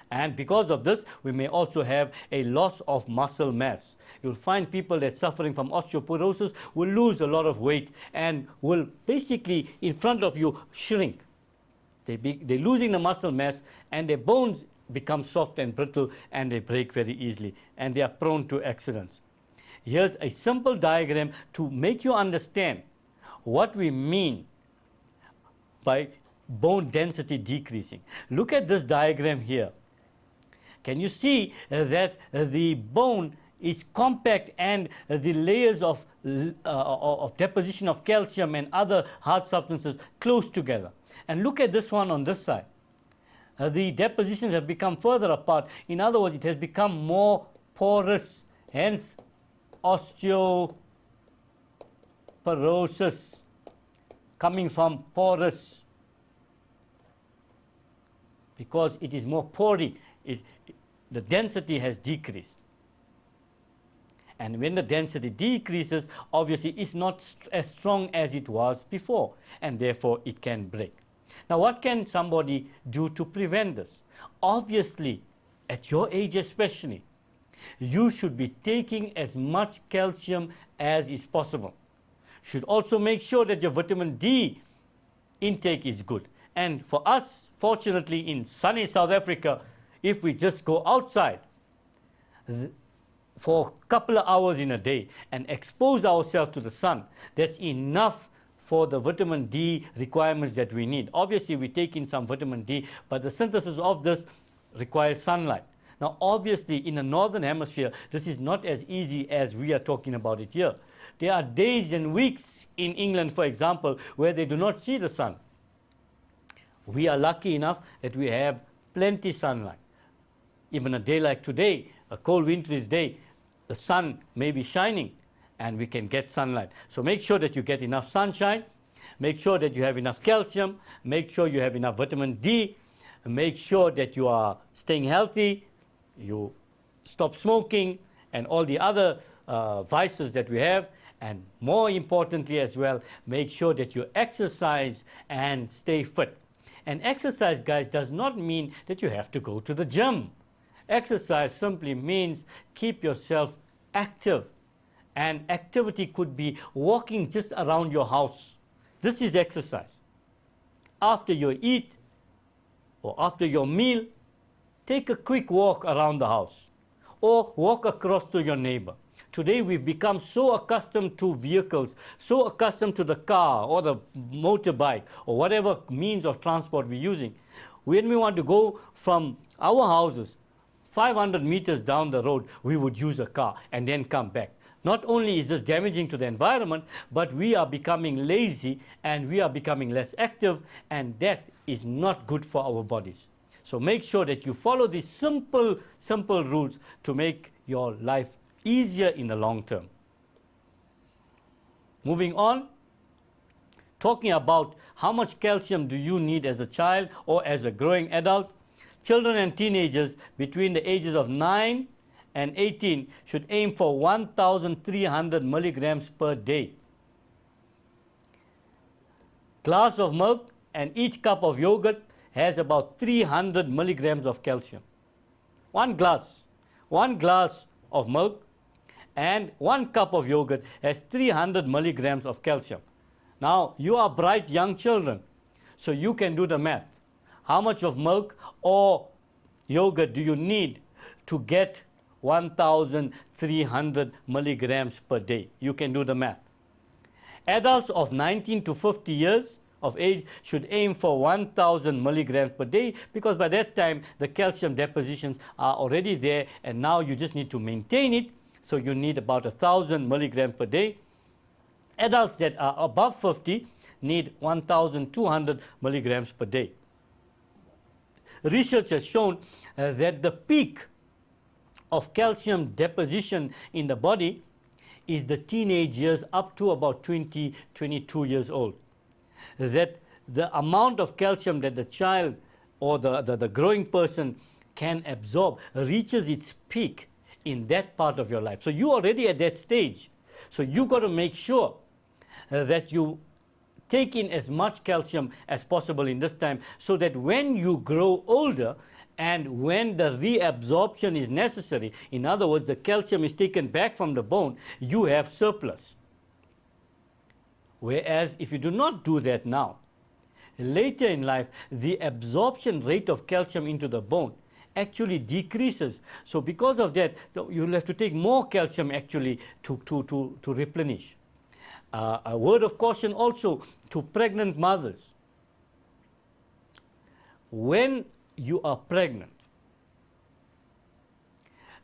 And because of this, we may also have a loss of muscle mass. You'll find people that suffering from osteoporosis will lose a lot of weight and will basically, in front of you, shrink. They're losing the muscle mass, and their bones become soft and brittle, and they break very easily, and they are prone to accidents. Here's a simple diagram to make you understand what we mean by bone density decreasing. Look at this diagram here. Can you see that the bone is compact, and the layers of deposition of calcium and other hard substances close together? And look at this one on this side. The depositions have become further apart. In other words, it has become more porous, hence osteoporosis, coming from porous, because it is more pory. The density has decreased. And when the density decreases, obviously it's not as strong as it was before, and therefore it can break. Now, what can somebody do to prevent this? Obviously, at your age especially, you should be taking as much calcium as is possible. You should also make sure that your vitamin D intake is good. And for us, fortunately, in sunny South Africa, if we just go outside for a couple of hours in a day and expose ourselves to the sun, that's enough for the vitamin D requirements that we need. Obviously, we take in some vitamin D, but the synthesis of this requires sunlight. Now, obviously, in the northern hemisphere, this is not as easy as we are talking about it here. There are days and weeks in England, for example, where they do not see the sun. We are lucky enough that we have plenty sunlight. Even a day like today, a cold wintry day, the sun may be shining, and we can get sunlight. So make sure that you get enough sunshine, make sure that you have enough calcium, make sure you have enough vitamin D, make sure that you are staying healthy, you stop smoking, and all the other vices that we have. And more importantly as well, make sure that you exercise and stay fit. And exercise, guys, does not mean that you have to go to the gym. Exercise simply means keep yourself active. And activity could be walking just around your house. This is exercise. After you eat or after your meal, take a quick walk around the house or walk across to your neighbor. Today we've become so accustomed to vehicles, so accustomed to the car or the motorbike or whatever means of transport we're using. When we want to go from our houses 500 meters down the road, we would use a car and then come back. Not only is this damaging to the environment, but we are becoming lazy and we are becoming less active, and that is not good for our bodies. So make sure that you follow these simple rules to make your life easier in the long term. Moving on, talking about how much calcium do you need as a child or as a growing adult. Children and teenagers between the ages of 9 and 18 should aim for 1,300 milligrams per day. Glass of milk and each cup of yogurt has about 300 milligrams of calcium. One glass of milk and 1 cup of yogurt has 300 milligrams of calcium. Now, you are bright young children, so you can do the math. How much of milk or yogurt do you need to get 1,300 milligrams per day? You can do the math. Adults of 19 to 50 years of age should aim for 1,000 milligrams per day, because by that time the calcium depositions are already there, and now you just need to maintain it. So you need about 1,000 milligrams per day. Adults that are above 50 need 1,200 milligrams per day. Research has shown that the peak of calcium deposition in the body is the teenage years up to about 20, 22 years old. That the amount of calcium that the child or the growing person can absorb reaches its peak in that part of your life. So you're already at that stage. So you've got to make sure that you take in as much calcium as possible in this time, so that when you grow older and when the reabsorption is necessary, in other words, the calcium is taken back from the bone, you have surplus. Whereas if you do not do that now, later in life, the absorption rate of calcium into the bone actually decreases. So because of that, you'll have to take more calcium actually to replenish. A word of caution also to pregnant mothers. When you are pregnant,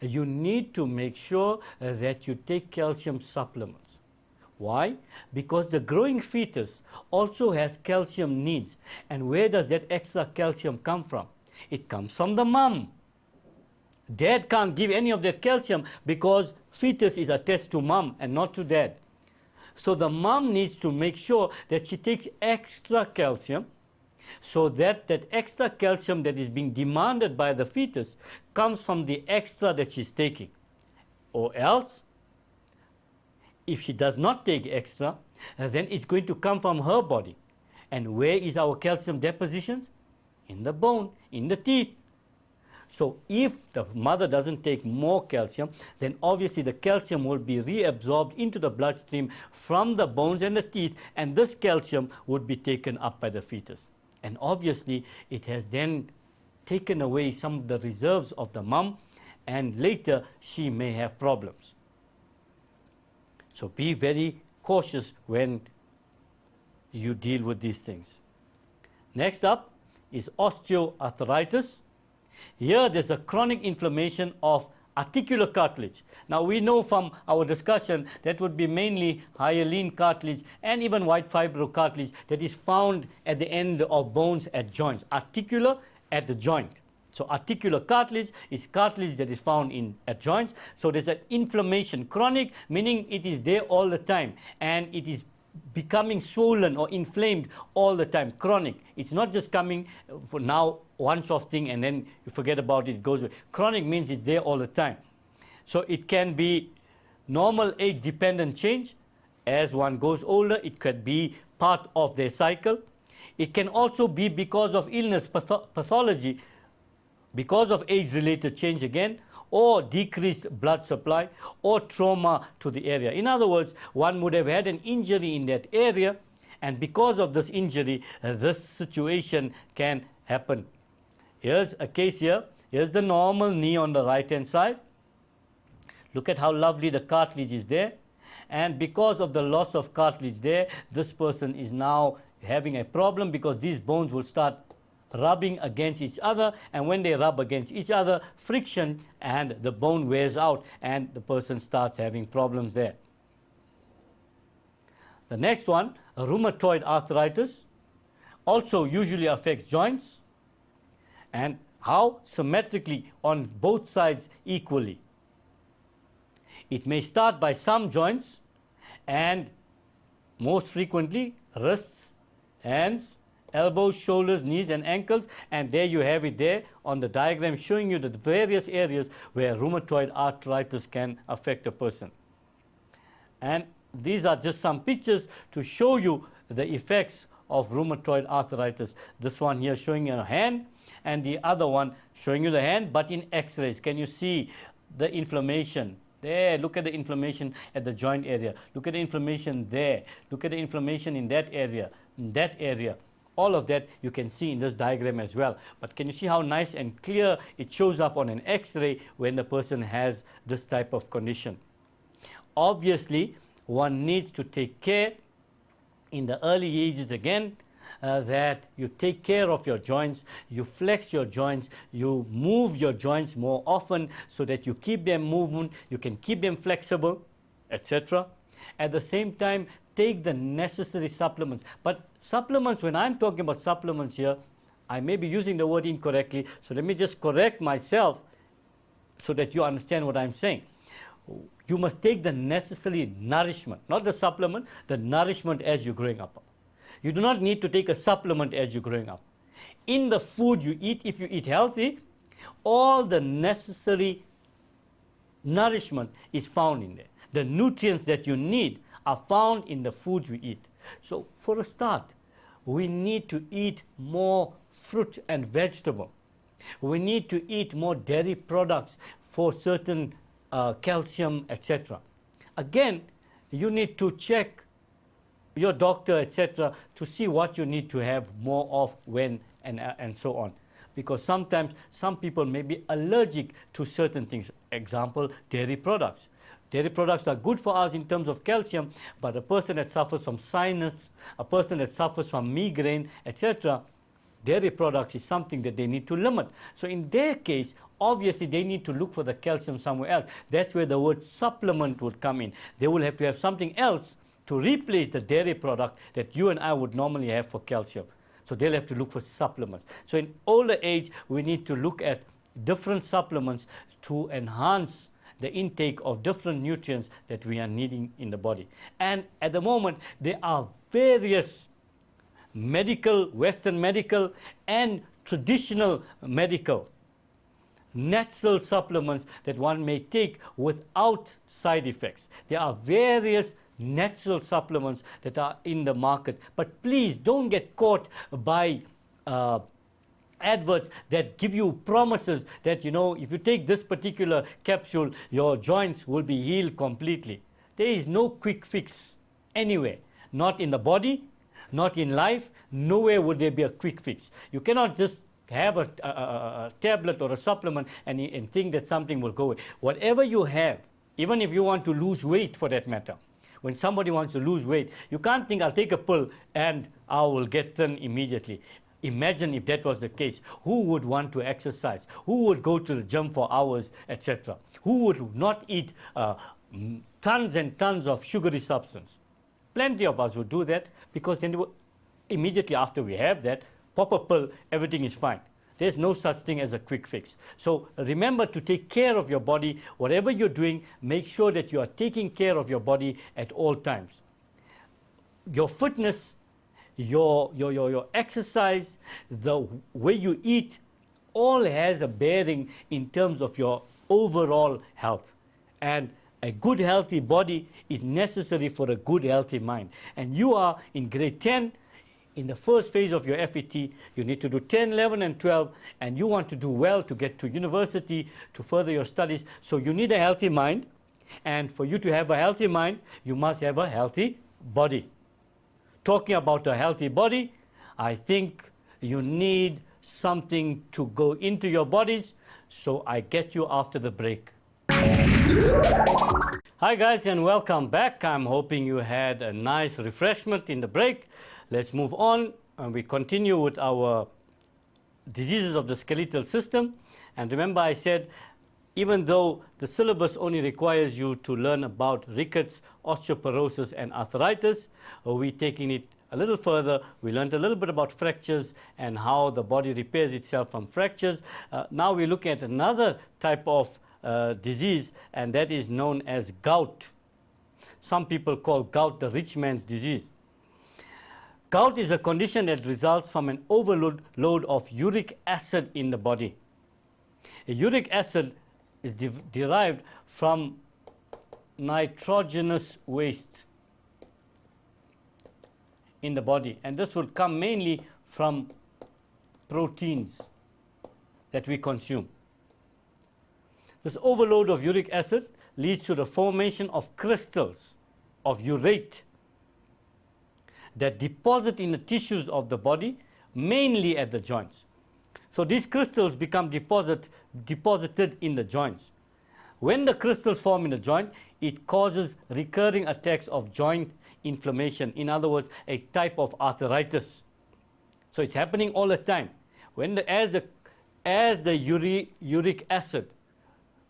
you need to make sure that you take calcium supplements. Why? Because the growing fetus also has calcium needs. And where does that extra calcium come from? It comes from the mom. Dad can't give any of that calcium because fetus is attached to mom and not to dad. So the mom needs to make sure that she takes extra calcium, so that that extra calcium that is being demanded by the fetus comes from the extra that she's taking. Or else, if she does not take extra, then it's going to come from her body. And where is our calcium depositions? In the bone, in the teeth. So if the mother doesn't take more calcium, then obviously the calcium will be reabsorbed into the bloodstream from the bones and the teeth, and this calcium would be taken up by the fetus. And obviously it has then taken away some of the reserves of the mom, and later she may have problems. So be very cautious when you deal with these things. Next up is osteoarthritis. Here there's a chronic inflammation of articular cartilage. Now we know from our discussion that would be mainly hyaline cartilage and even white fibrocartilage that is found at the end of bones at joints. Articular at the joint. So articular cartilage is cartilage that is found at joints. So there's an inflammation. Chronic meaning it is there all the time and it is becoming swollen or inflamed all the time. Chronic. It's not just coming for now, once-off thing, and then you forget about it, it goes away. Chronic means it's there all the time. So it can be normal age-dependent change. As one goes older, it could be part of their cycle. It can also be because of illness, pathology, because of age-related change again, or decreased blood supply, or trauma to the area. In other words, one would have had an injury in that area, and because of this injury, this situation can happen. Here's a case here. Here's the normal knee on the right-hand side. Look at how lovely the cartilage is there. And because of the loss of cartilage there, this person is now having a problem because these bones will start rubbing against each other, and when they rub against each other, friction, and the bone wears out and the person starts having problems there. The next one, rheumatoid arthritis, also usually affects joints, and how? Symmetrically on both sides equally. It may start by some joints and most frequently wrists, hands, elbows, shoulders, knees and ankles, and there you have it there on the diagram showing you the various areas where rheumatoid arthritis can affect a person. And these are just some pictures to show you the effects of rheumatoid arthritis. This one here showing you a hand, and the other one showing you the hand but in x-rays. Can you see the inflammation There, look at the inflammation at the joint area. Look at the inflammation there. Look at the inflammation in that area, in that area. All of that you can see in this diagram as well. But can you see how nice and clear it shows up on an X-ray when the person has this type of condition? Obviously, one needs to take care in the early ages again, that you take care of your joints, you flex your joints, you move your joints more often so that you keep them moving, you can keep them flexible, etc. At the same time, take the necessary supplements. But supplements, when I'm talking about supplements here, I may be using the word incorrectly, so let me just correct myself so that you understand what I'm saying. You must take the necessary nourishment, not the supplement, the nourishment as you're growing up. You do not need to take a supplement as you're growing up. In the food you eat, if you eat healthy, all the necessary nourishment is found in there. The nutrients that you need are found in the foods we eat. So for a start, we need to eat more fruit and vegetable. We need to eat more dairy products for certain calcium, etc. Again, you need to check your doctor, etc., to see what you need to have more of, when, and so on. Because sometimes some people may be allergic to certain things. Example, dairy products. Dairy products are good for us in terms of calcium, but a person that suffers from sinus, a person that suffers from migraine, etc., dairy products is something that they need to limit. So in their case, obviously they need to look for the calcium somewhere else. That's where the word supplement would come in. They will have to have something else to replace the dairy product that you and I would normally have for calcium. So they'll have to look for supplements. So in older age, we need to look at different supplements to enhance the intake of different nutrients that we are needing in the body. And at the moment, there are various medical, Western medical, and traditional medical natural supplements that one may take without side effects. There are various natural supplements that are in the market, but please don't get caught by adverts that give you promises that, you know, if you take this particular capsule, your joints will be healed completely. There is no quick fix anywhere, not in the body, not in life. Nowhere would there be a quick fix. You cannot just have a tablet or a supplement and think that something will go away. Whatever you have, even if you want to lose weight for that matter, when somebody wants to lose weight, you can't think, I'll take a pill and I will get thin immediately. Imagine if that was the case. Who would want to exercise? Who would go to the gym for hours, etc.? Who would not eat tons and tons of sugary substance? Plenty of us would do that, because then immediately after we have that, pop a pill, everything is fine. There's no such thing as a quick fix. So remember to take care of your body. Whatever you're doing, make sure that you are taking care of your body at all times. Your fitness, your exercise, the way you eat, all has a bearing in terms of your overall health. And a good healthy body is necessary for a good healthy mind. And you are in grade 10, in the first phase of your FET, you need to do 10, 11, and 12, and you want to do well to get to university, to further your studies. So you need a healthy mind, and for you to have a healthy mind, you must have a healthy body. Talking about a healthy body, I think you need something to go into your bodies, so I get you after the break. Hi guys, and welcome back. I'm hoping you had a nice refreshment in the break. Let's move on, and we continue with our diseases of the skeletal system. And remember, I said, even though the syllabus only requires you to learn about rickets, osteoporosis, and arthritis, we're taking it a little further. We learned a little bit about fractures and how the body repairs itself from fractures. Now we're looking at another type of disease, and that is known as gout. Some people call gout the rich man's disease. Gout is a condition that results from an overload of uric acid in the body. Uric acid is derived from nitrogenous waste in the body, and this will come mainly from proteins that we consume. This overload of uric acid leads to the formation of crystals of urate that deposit in the tissues of the body, mainly at the joints. So these crystals become deposited in the joints. When the crystals form in the joint, it causes recurring attacks of joint inflammation. In other words, a type of arthritis. So it's happening all the time. When as the uric acid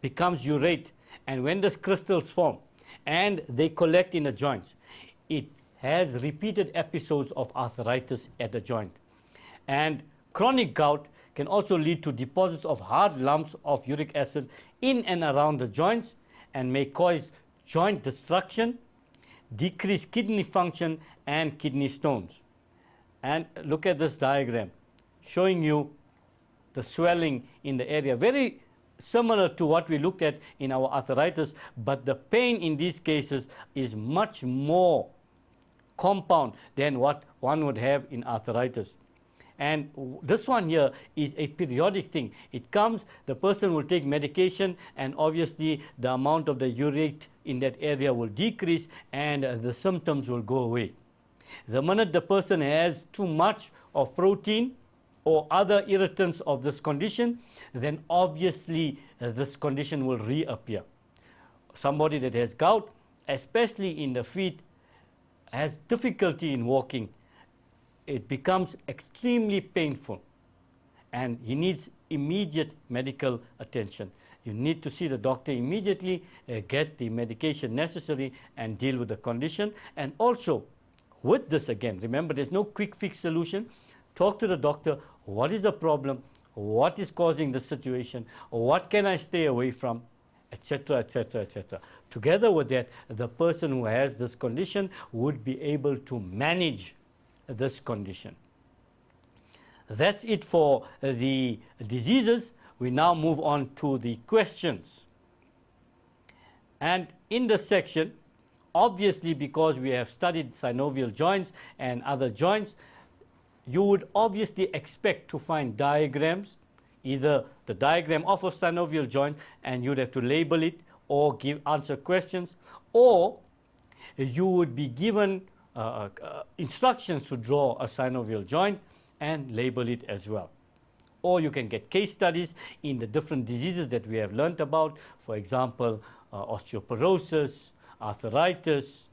becomes urate, and when these crystals form and they collect in the joints, it has repeated episodes of arthritis at the joint. And chronic gout can also lead to deposits of hard lumps of uric acid in and around the joints and may cause joint destruction, decreased kidney function, and kidney stones. And look at this diagram showing you the swelling in the area. Very similar to what we looked at in our arthritis, but the pain in these cases is much more compound than what one would have in arthritis. And this one here is a periodic thing. It comes, the person will take medication, and obviously the amount of the urate in that area will decrease and the symptoms will go away. The minute the person has too much of protein or other irritants of this condition, then obviously this condition will reappear. Somebody that has gout, especially in the feet, has difficulty in walking. It becomes extremely painful and he needs immediate medical attention. You need to see the doctor immediately, get the medication necessary and deal with the condition. And also with this, again, remember there's no quick fix solution. Talk to the doctor. What is the problem? What is causing the situation? What can I stay away from? Etc., etc., etc. Together with that, the person who has this condition would be able to manage this condition. That's it for the diseases. We now move on to the questions. And in this section, obviously because we have studied synovial joints and other joints, you would obviously expect to find diagrams, either the diagram of a synovial joint and you'd have to label it or answer questions, or you would be given instructions to draw a synovial joint and label it as well. Or you can get case studies in the different diseases that we have learnt about, for example, osteoporosis, arthritis,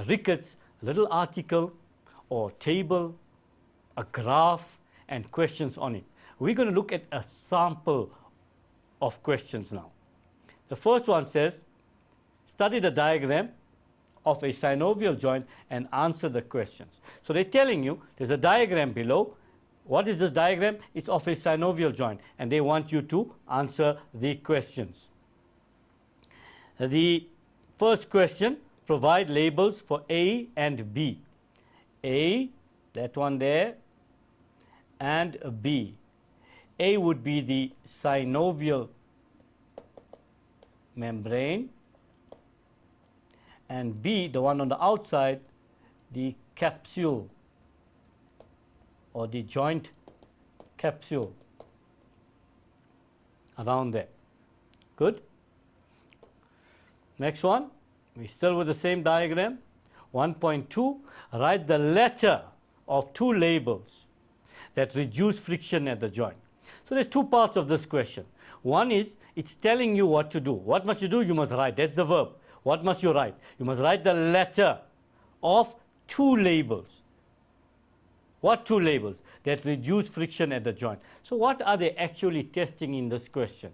rickets, a little article or table, a graph, and questions on it. We're going to look at a sample of questions now. The first one says, study the diagram of a synovial joint and answer the questions. So they're telling you there's a diagram below. What is this diagram? It's of a synovial joint, and they want you to answer the questions. The first question, provide labels for A and B. A, that one there, and B. A would be the synovial membrane, and B, the one on the outside, the capsule or the joint capsule around there. Good. Next one, we still with the same diagram. 1.2, write the letter of two labels that reduce friction at the joint. So there's two parts of this question. One is, it's telling you what to do. What must you do? You must write. That's the verb. What must you write? You must write the letter of two labels. What two labels? That reduce friction at the joint. So what are they actually testing in this question?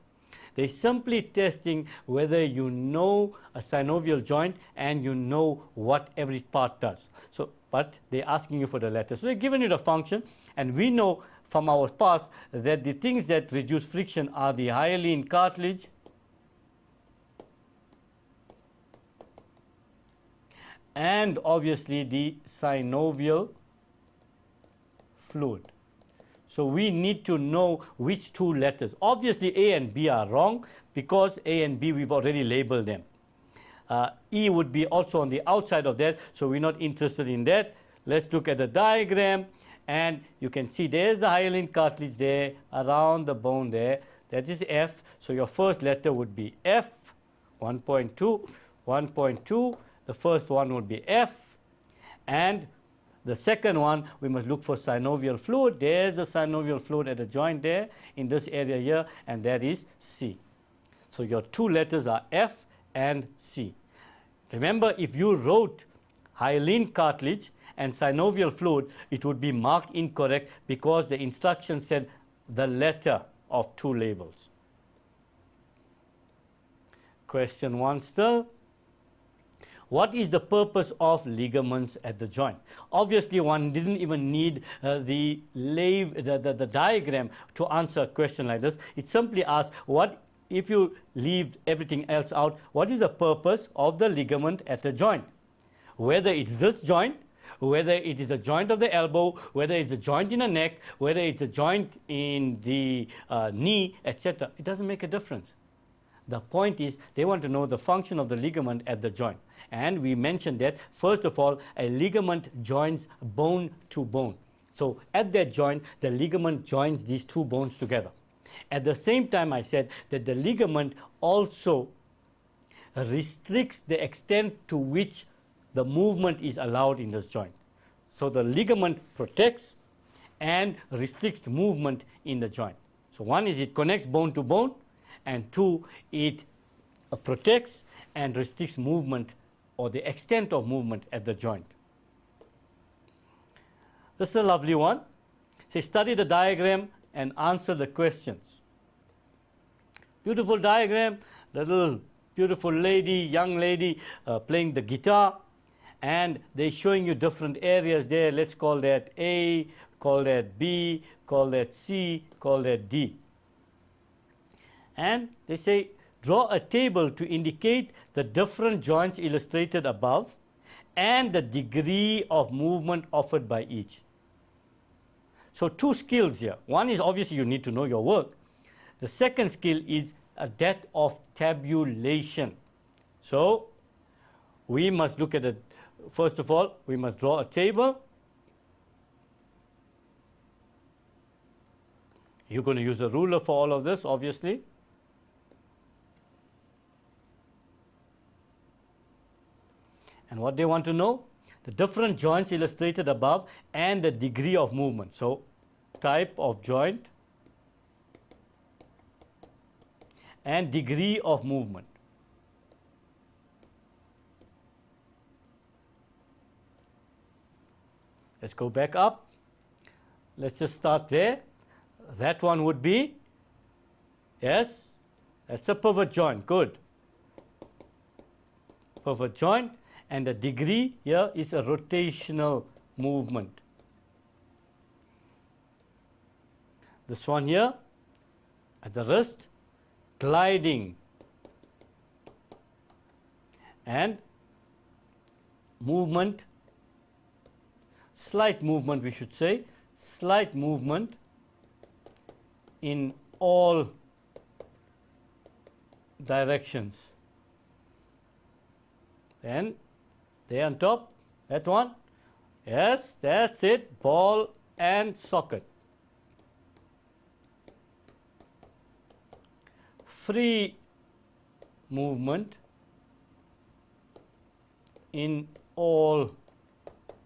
They're simply testing whether you know a synovial joint and you know what every part does. So, but they're asking you for the letter. So they've given you the function, and we know from our past that the things that reduce friction are the hyaline cartilage, and obviously the synovial fluid. So we need to know which two letters. Obviously A and B are wrong because A and B we've already labeled them. E would be also on the outside of that, so we're not interested in that. Let's look at the diagram, and you can see there's the hyaline cartilage there around the bone there. that is F. So your first letter would be F, 1.2, 1.2. The first one would be F. And the second one, we must look for synovial fluid. There's a synovial fluid at the joint there in this area here, and that is C. So your two letters are F and C. Remember, if you wrote hyaline cartilage and synovial fluid, it would be marked incorrect because the instruction said the letter of two labels. Question 1 still. What is the purpose of ligaments at the joint? Obviously, one didn't even need the diagram to answer a question like this. It simply asks, what if you leave everything else out, what is the purpose of the ligament at the joint? Whether it's this joint, whether it is a joint of the elbow, whether it's a joint in the neck, whether it's a joint in the knee, etc., it doesn't make a difference. The point is, they want to know the function of the ligament at the joint. And we mentioned that, first of all, a ligament joins bone to bone. So at that joint, the ligament joins these two bones together. At the same time, I said that the ligament also restricts the extent to which the movement is allowed in this joint. So the ligament protects and restricts movement in the joint. So one is it connects bone to bone, and two, it protects and restricts movement or the extent of movement at the joint. This is a lovely one. So study the diagram and answer the questions. Beautiful diagram, little beautiful lady, young lady playing the guitar, and they're showing you different areas there. Let's call that A, call that B, call that C, call that D. And they say, draw a table to indicate the different joints illustrated above and the degree of movement offered by each. So two skills here. One is obviously you need to know your work. The second skill is that of tabulation. So we must look at it. First of all, we must draw a table. You're going to use a ruler for all of this, obviously. And what they want to know? The different joints illustrated above and the degree of movement. So type of joint and degree of movement. Let's go back up. Let's just start there. That one would be, yes, that's a pivot joint. Good. Pivot joint. And the degree here is a rotational movement. This one here at the wrist, gliding, and movement, slight movement we should say, slight movement in all directions. Then there on top, that one, yes, that's it, ball and socket. Free movement in all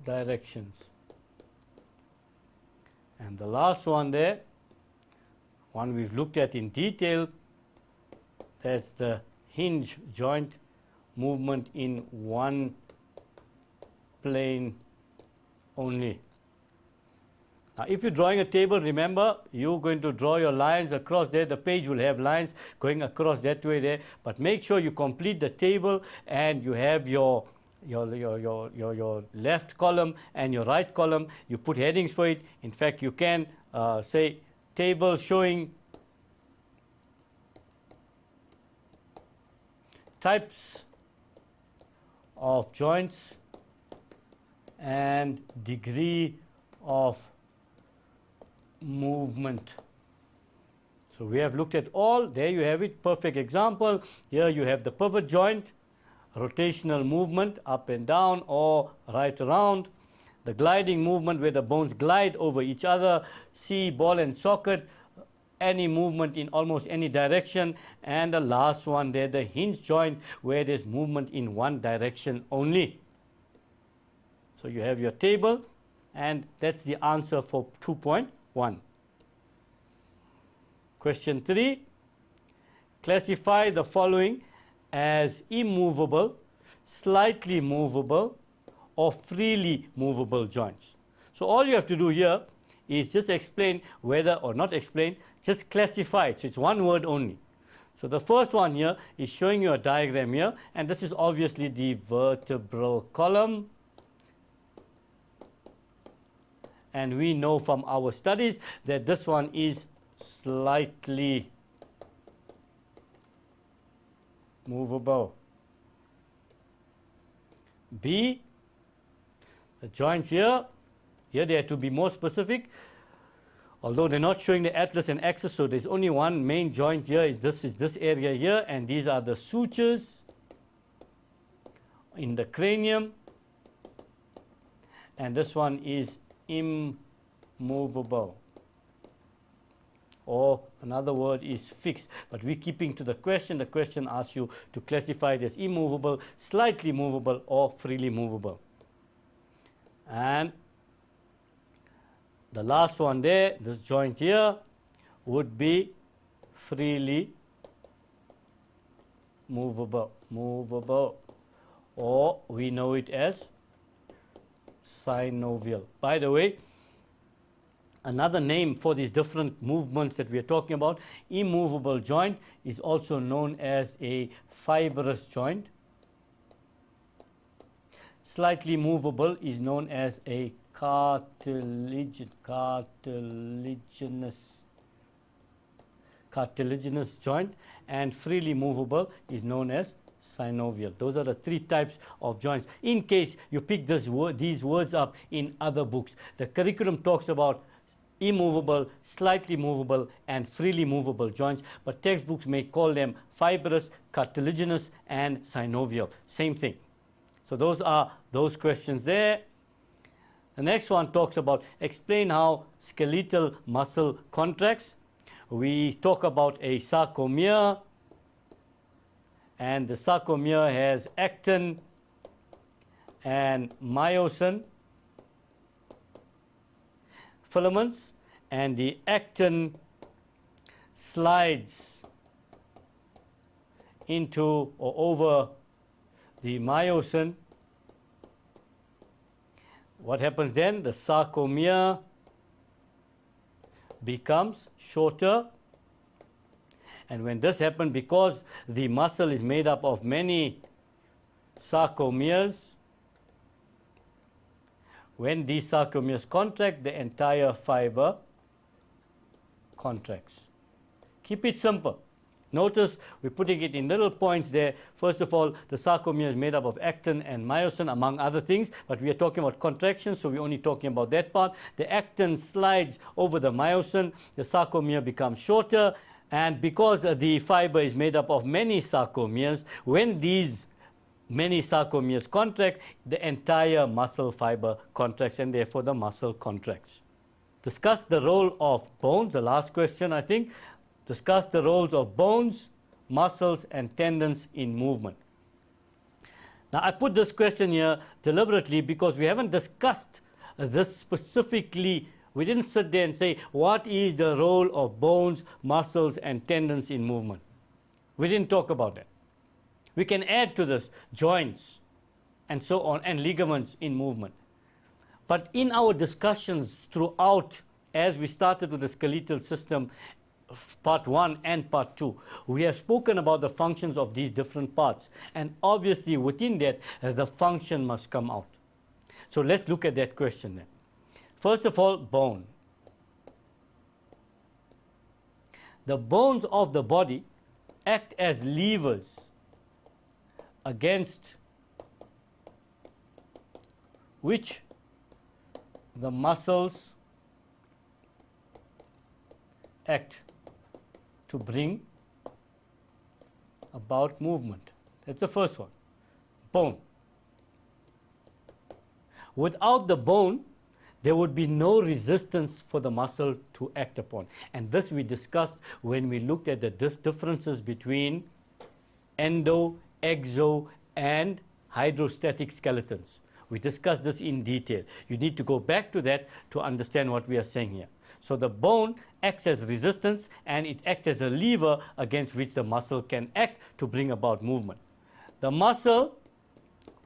directions. And the last one there, one we've looked at in detail, that's the hinge joint, movement in one plane only. Now, if you're drawing a table, remember, you're going to draw your lines across there. The page will have lines going across that way there. But make sure you complete the table and you have your left column and your right column. You put headings for it. In fact, you can say table showing types of joints and degree of movement. So we have looked at all. There you have it, perfect example. Here you have the pivot joint, rotational movement up and down or right around. The gliding movement where the bones glide over each other. C, ball and socket. any movement in almost any direction. And the last one there, the hinge joint, where there's movement in one direction only. So you have your table, and that's the answer for 2.1. Question 3. Classify the following as immovable, slightly movable, or freely movable joints. So all you have to do here is just explain whether, or not explain, just classify it. So it's one word only. So the first one here is showing you a diagram here, and this is obviously the vertebral column. And we know from our studies that this one is slightly movable. B, the joints here they have to be more specific, although they're not showing the atlas and axis, so there's only one main joint here. This is this area here, and these are the sutures in the cranium, and this one is immovable, or another word is fixed, but we're keeping to the question. The question asks you to classify it as immovable, slightly movable, or freely movable. And the last one there, this joint here, would be freely movable, or we know it as synovial. By the way, another name for these different movements that we are talking about, immovable joint is also known as a fibrous joint. Slightly movable is known as a cartilaginous joint, and freely movable is known as synovial. Those are the three types of joints. In case you pick these words up in other books, the curriculum talks about immovable, slightly movable, and freely movable joints, but textbooks may call them fibrous, cartilaginous, and synovial. Same thing. So those are those questions there. The next one talks about explain how skeletal muscle contracts. We talk about a sarcomere, and the sarcomere has actin and myosin filaments, and the actin slides into or over the myosin. What happens then? The sarcomere becomes shorter, and when this happens, because the muscle is made up of many sarcomeres, when these sarcomeres contract, the entire fiber contracts. Keep it simple. Notice we're putting it in little points there. First of all, the sarcomere is made up of actin and myosin, among other things, but we are talking about contraction, so we're only talking about that part. The actin slides over the myosin, the sarcomere becomes shorter, and because the fiber is made up of many sarcomeres, when these many sarcomeres contract, the entire muscle fiber contracts, and therefore the muscle contracts. Discuss the role of bones, the last question I think. Discuss the roles of bones, muscles, and tendons in movement. Now, I put this question here deliberately because we haven't discussed this specifically. We didn't sit there and say, what is the role of bones, muscles, and tendons in movement? We didn't talk about that. We can add to this joints and so on, and ligaments in movement. But in our discussions throughout, as we started with the skeletal system, part 1 and part 2, we have spoken about the functions of these different parts, and obviously within that the function must come out. So let's look at that question then. First of all, bone. The bones of the body act as levers against which the muscles act to bring about movement. That's the first one, bone. Without the bone, there would be no resistance for the muscle to act upon. And this we discussed when we looked at the differences between endo, exo, and hydrostatic skeletons. We discussed this in detail. You need to go back to that to understand what we are saying here. So the bone acts as resistance, and it acts as a lever against which the muscle can act to bring about movement. The muscle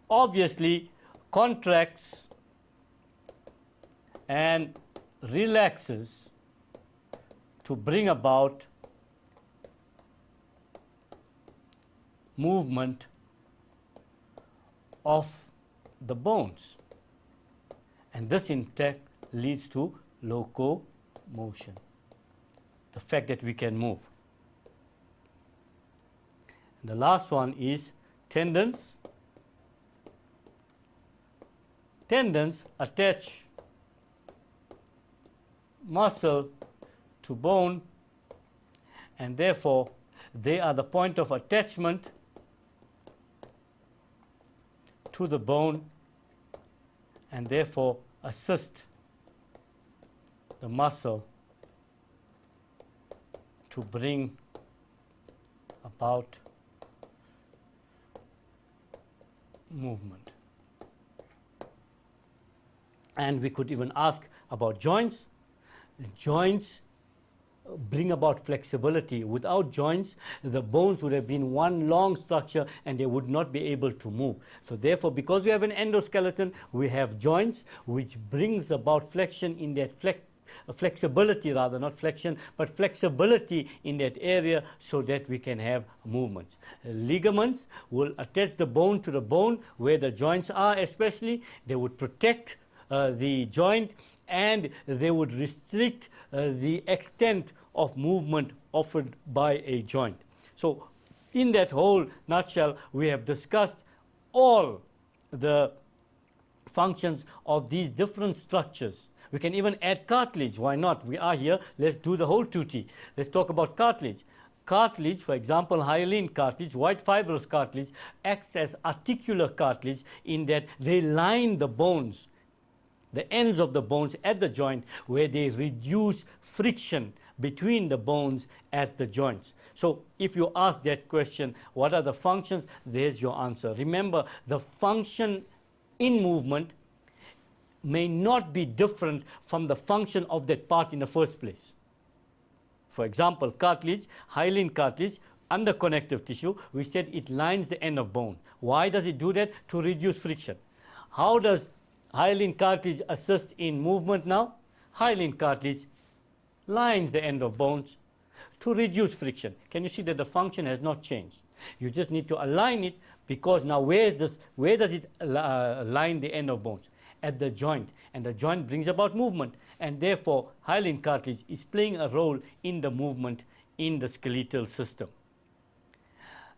obviously contracts and relaxes to bring about movement of the bones, and this in fact leads to locomotion, the fact that we can move. And the last one is tendons. Tendons attach muscle to bone, and therefore they are the point of attachment to the bone, and therefore assist the muscle to bring about movement. And we could even ask about joints. Joints bring about flexibility. Without joints, the bones would have been one long structure and they would not be able to move. So therefore, because we have an endoskeleton, we have joints, which brings about flexion in that flexibility, rather not flexion, but flexibility in that area so that we can have movement. Ligaments will attach the bone to the bone where the joints are, especially. They would protect the joint, and they would restrict the extent of movement offered by a joint. So in that whole nutshell, we have discussed all the functions of these different structures. We can even add cartilage. Why not? We are here. Let's do the whole tutti. Let's talk about cartilage. Cartilage, for example, hyaline cartilage, white fibrous cartilage, acts as articular cartilage in that they line the bones, the ends of the bones at the joint, where they reduce friction between the bones at the joints. So if you ask that question, what are the functions? There's your answer. Remember, the function in movement may not be different from the function of that part in the first place. For example, cartilage, hyaline cartilage, under connective tissue, we said it lines the end of bone. Why does it do that? To reduce friction. How does hyaline cartilage assist in movement now? Hyaline cartilage lines the end of bones to reduce friction. Can you see that the function has not changed? You just need to align it, because now where does it line the end of bones? At the joint, and the joint brings about movement, and therefore hyaline cartilage is playing a role in the movement in the skeletal system.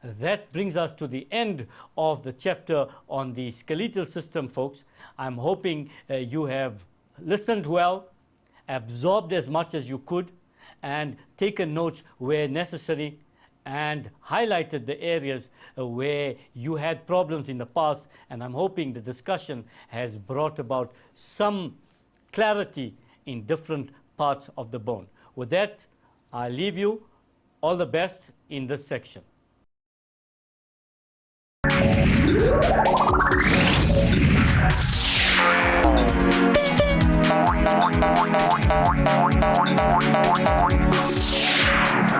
That brings us to the end of the chapter on the skeletal system, folks. I'm hoping you have listened well, absorbed as much as you could, and taken notes where necessary, and highlighted the areas where you had problems in the past. And I'm hoping the discussion has brought about some clarity in different parts of the bone. With that, I leave you. All the best in this section.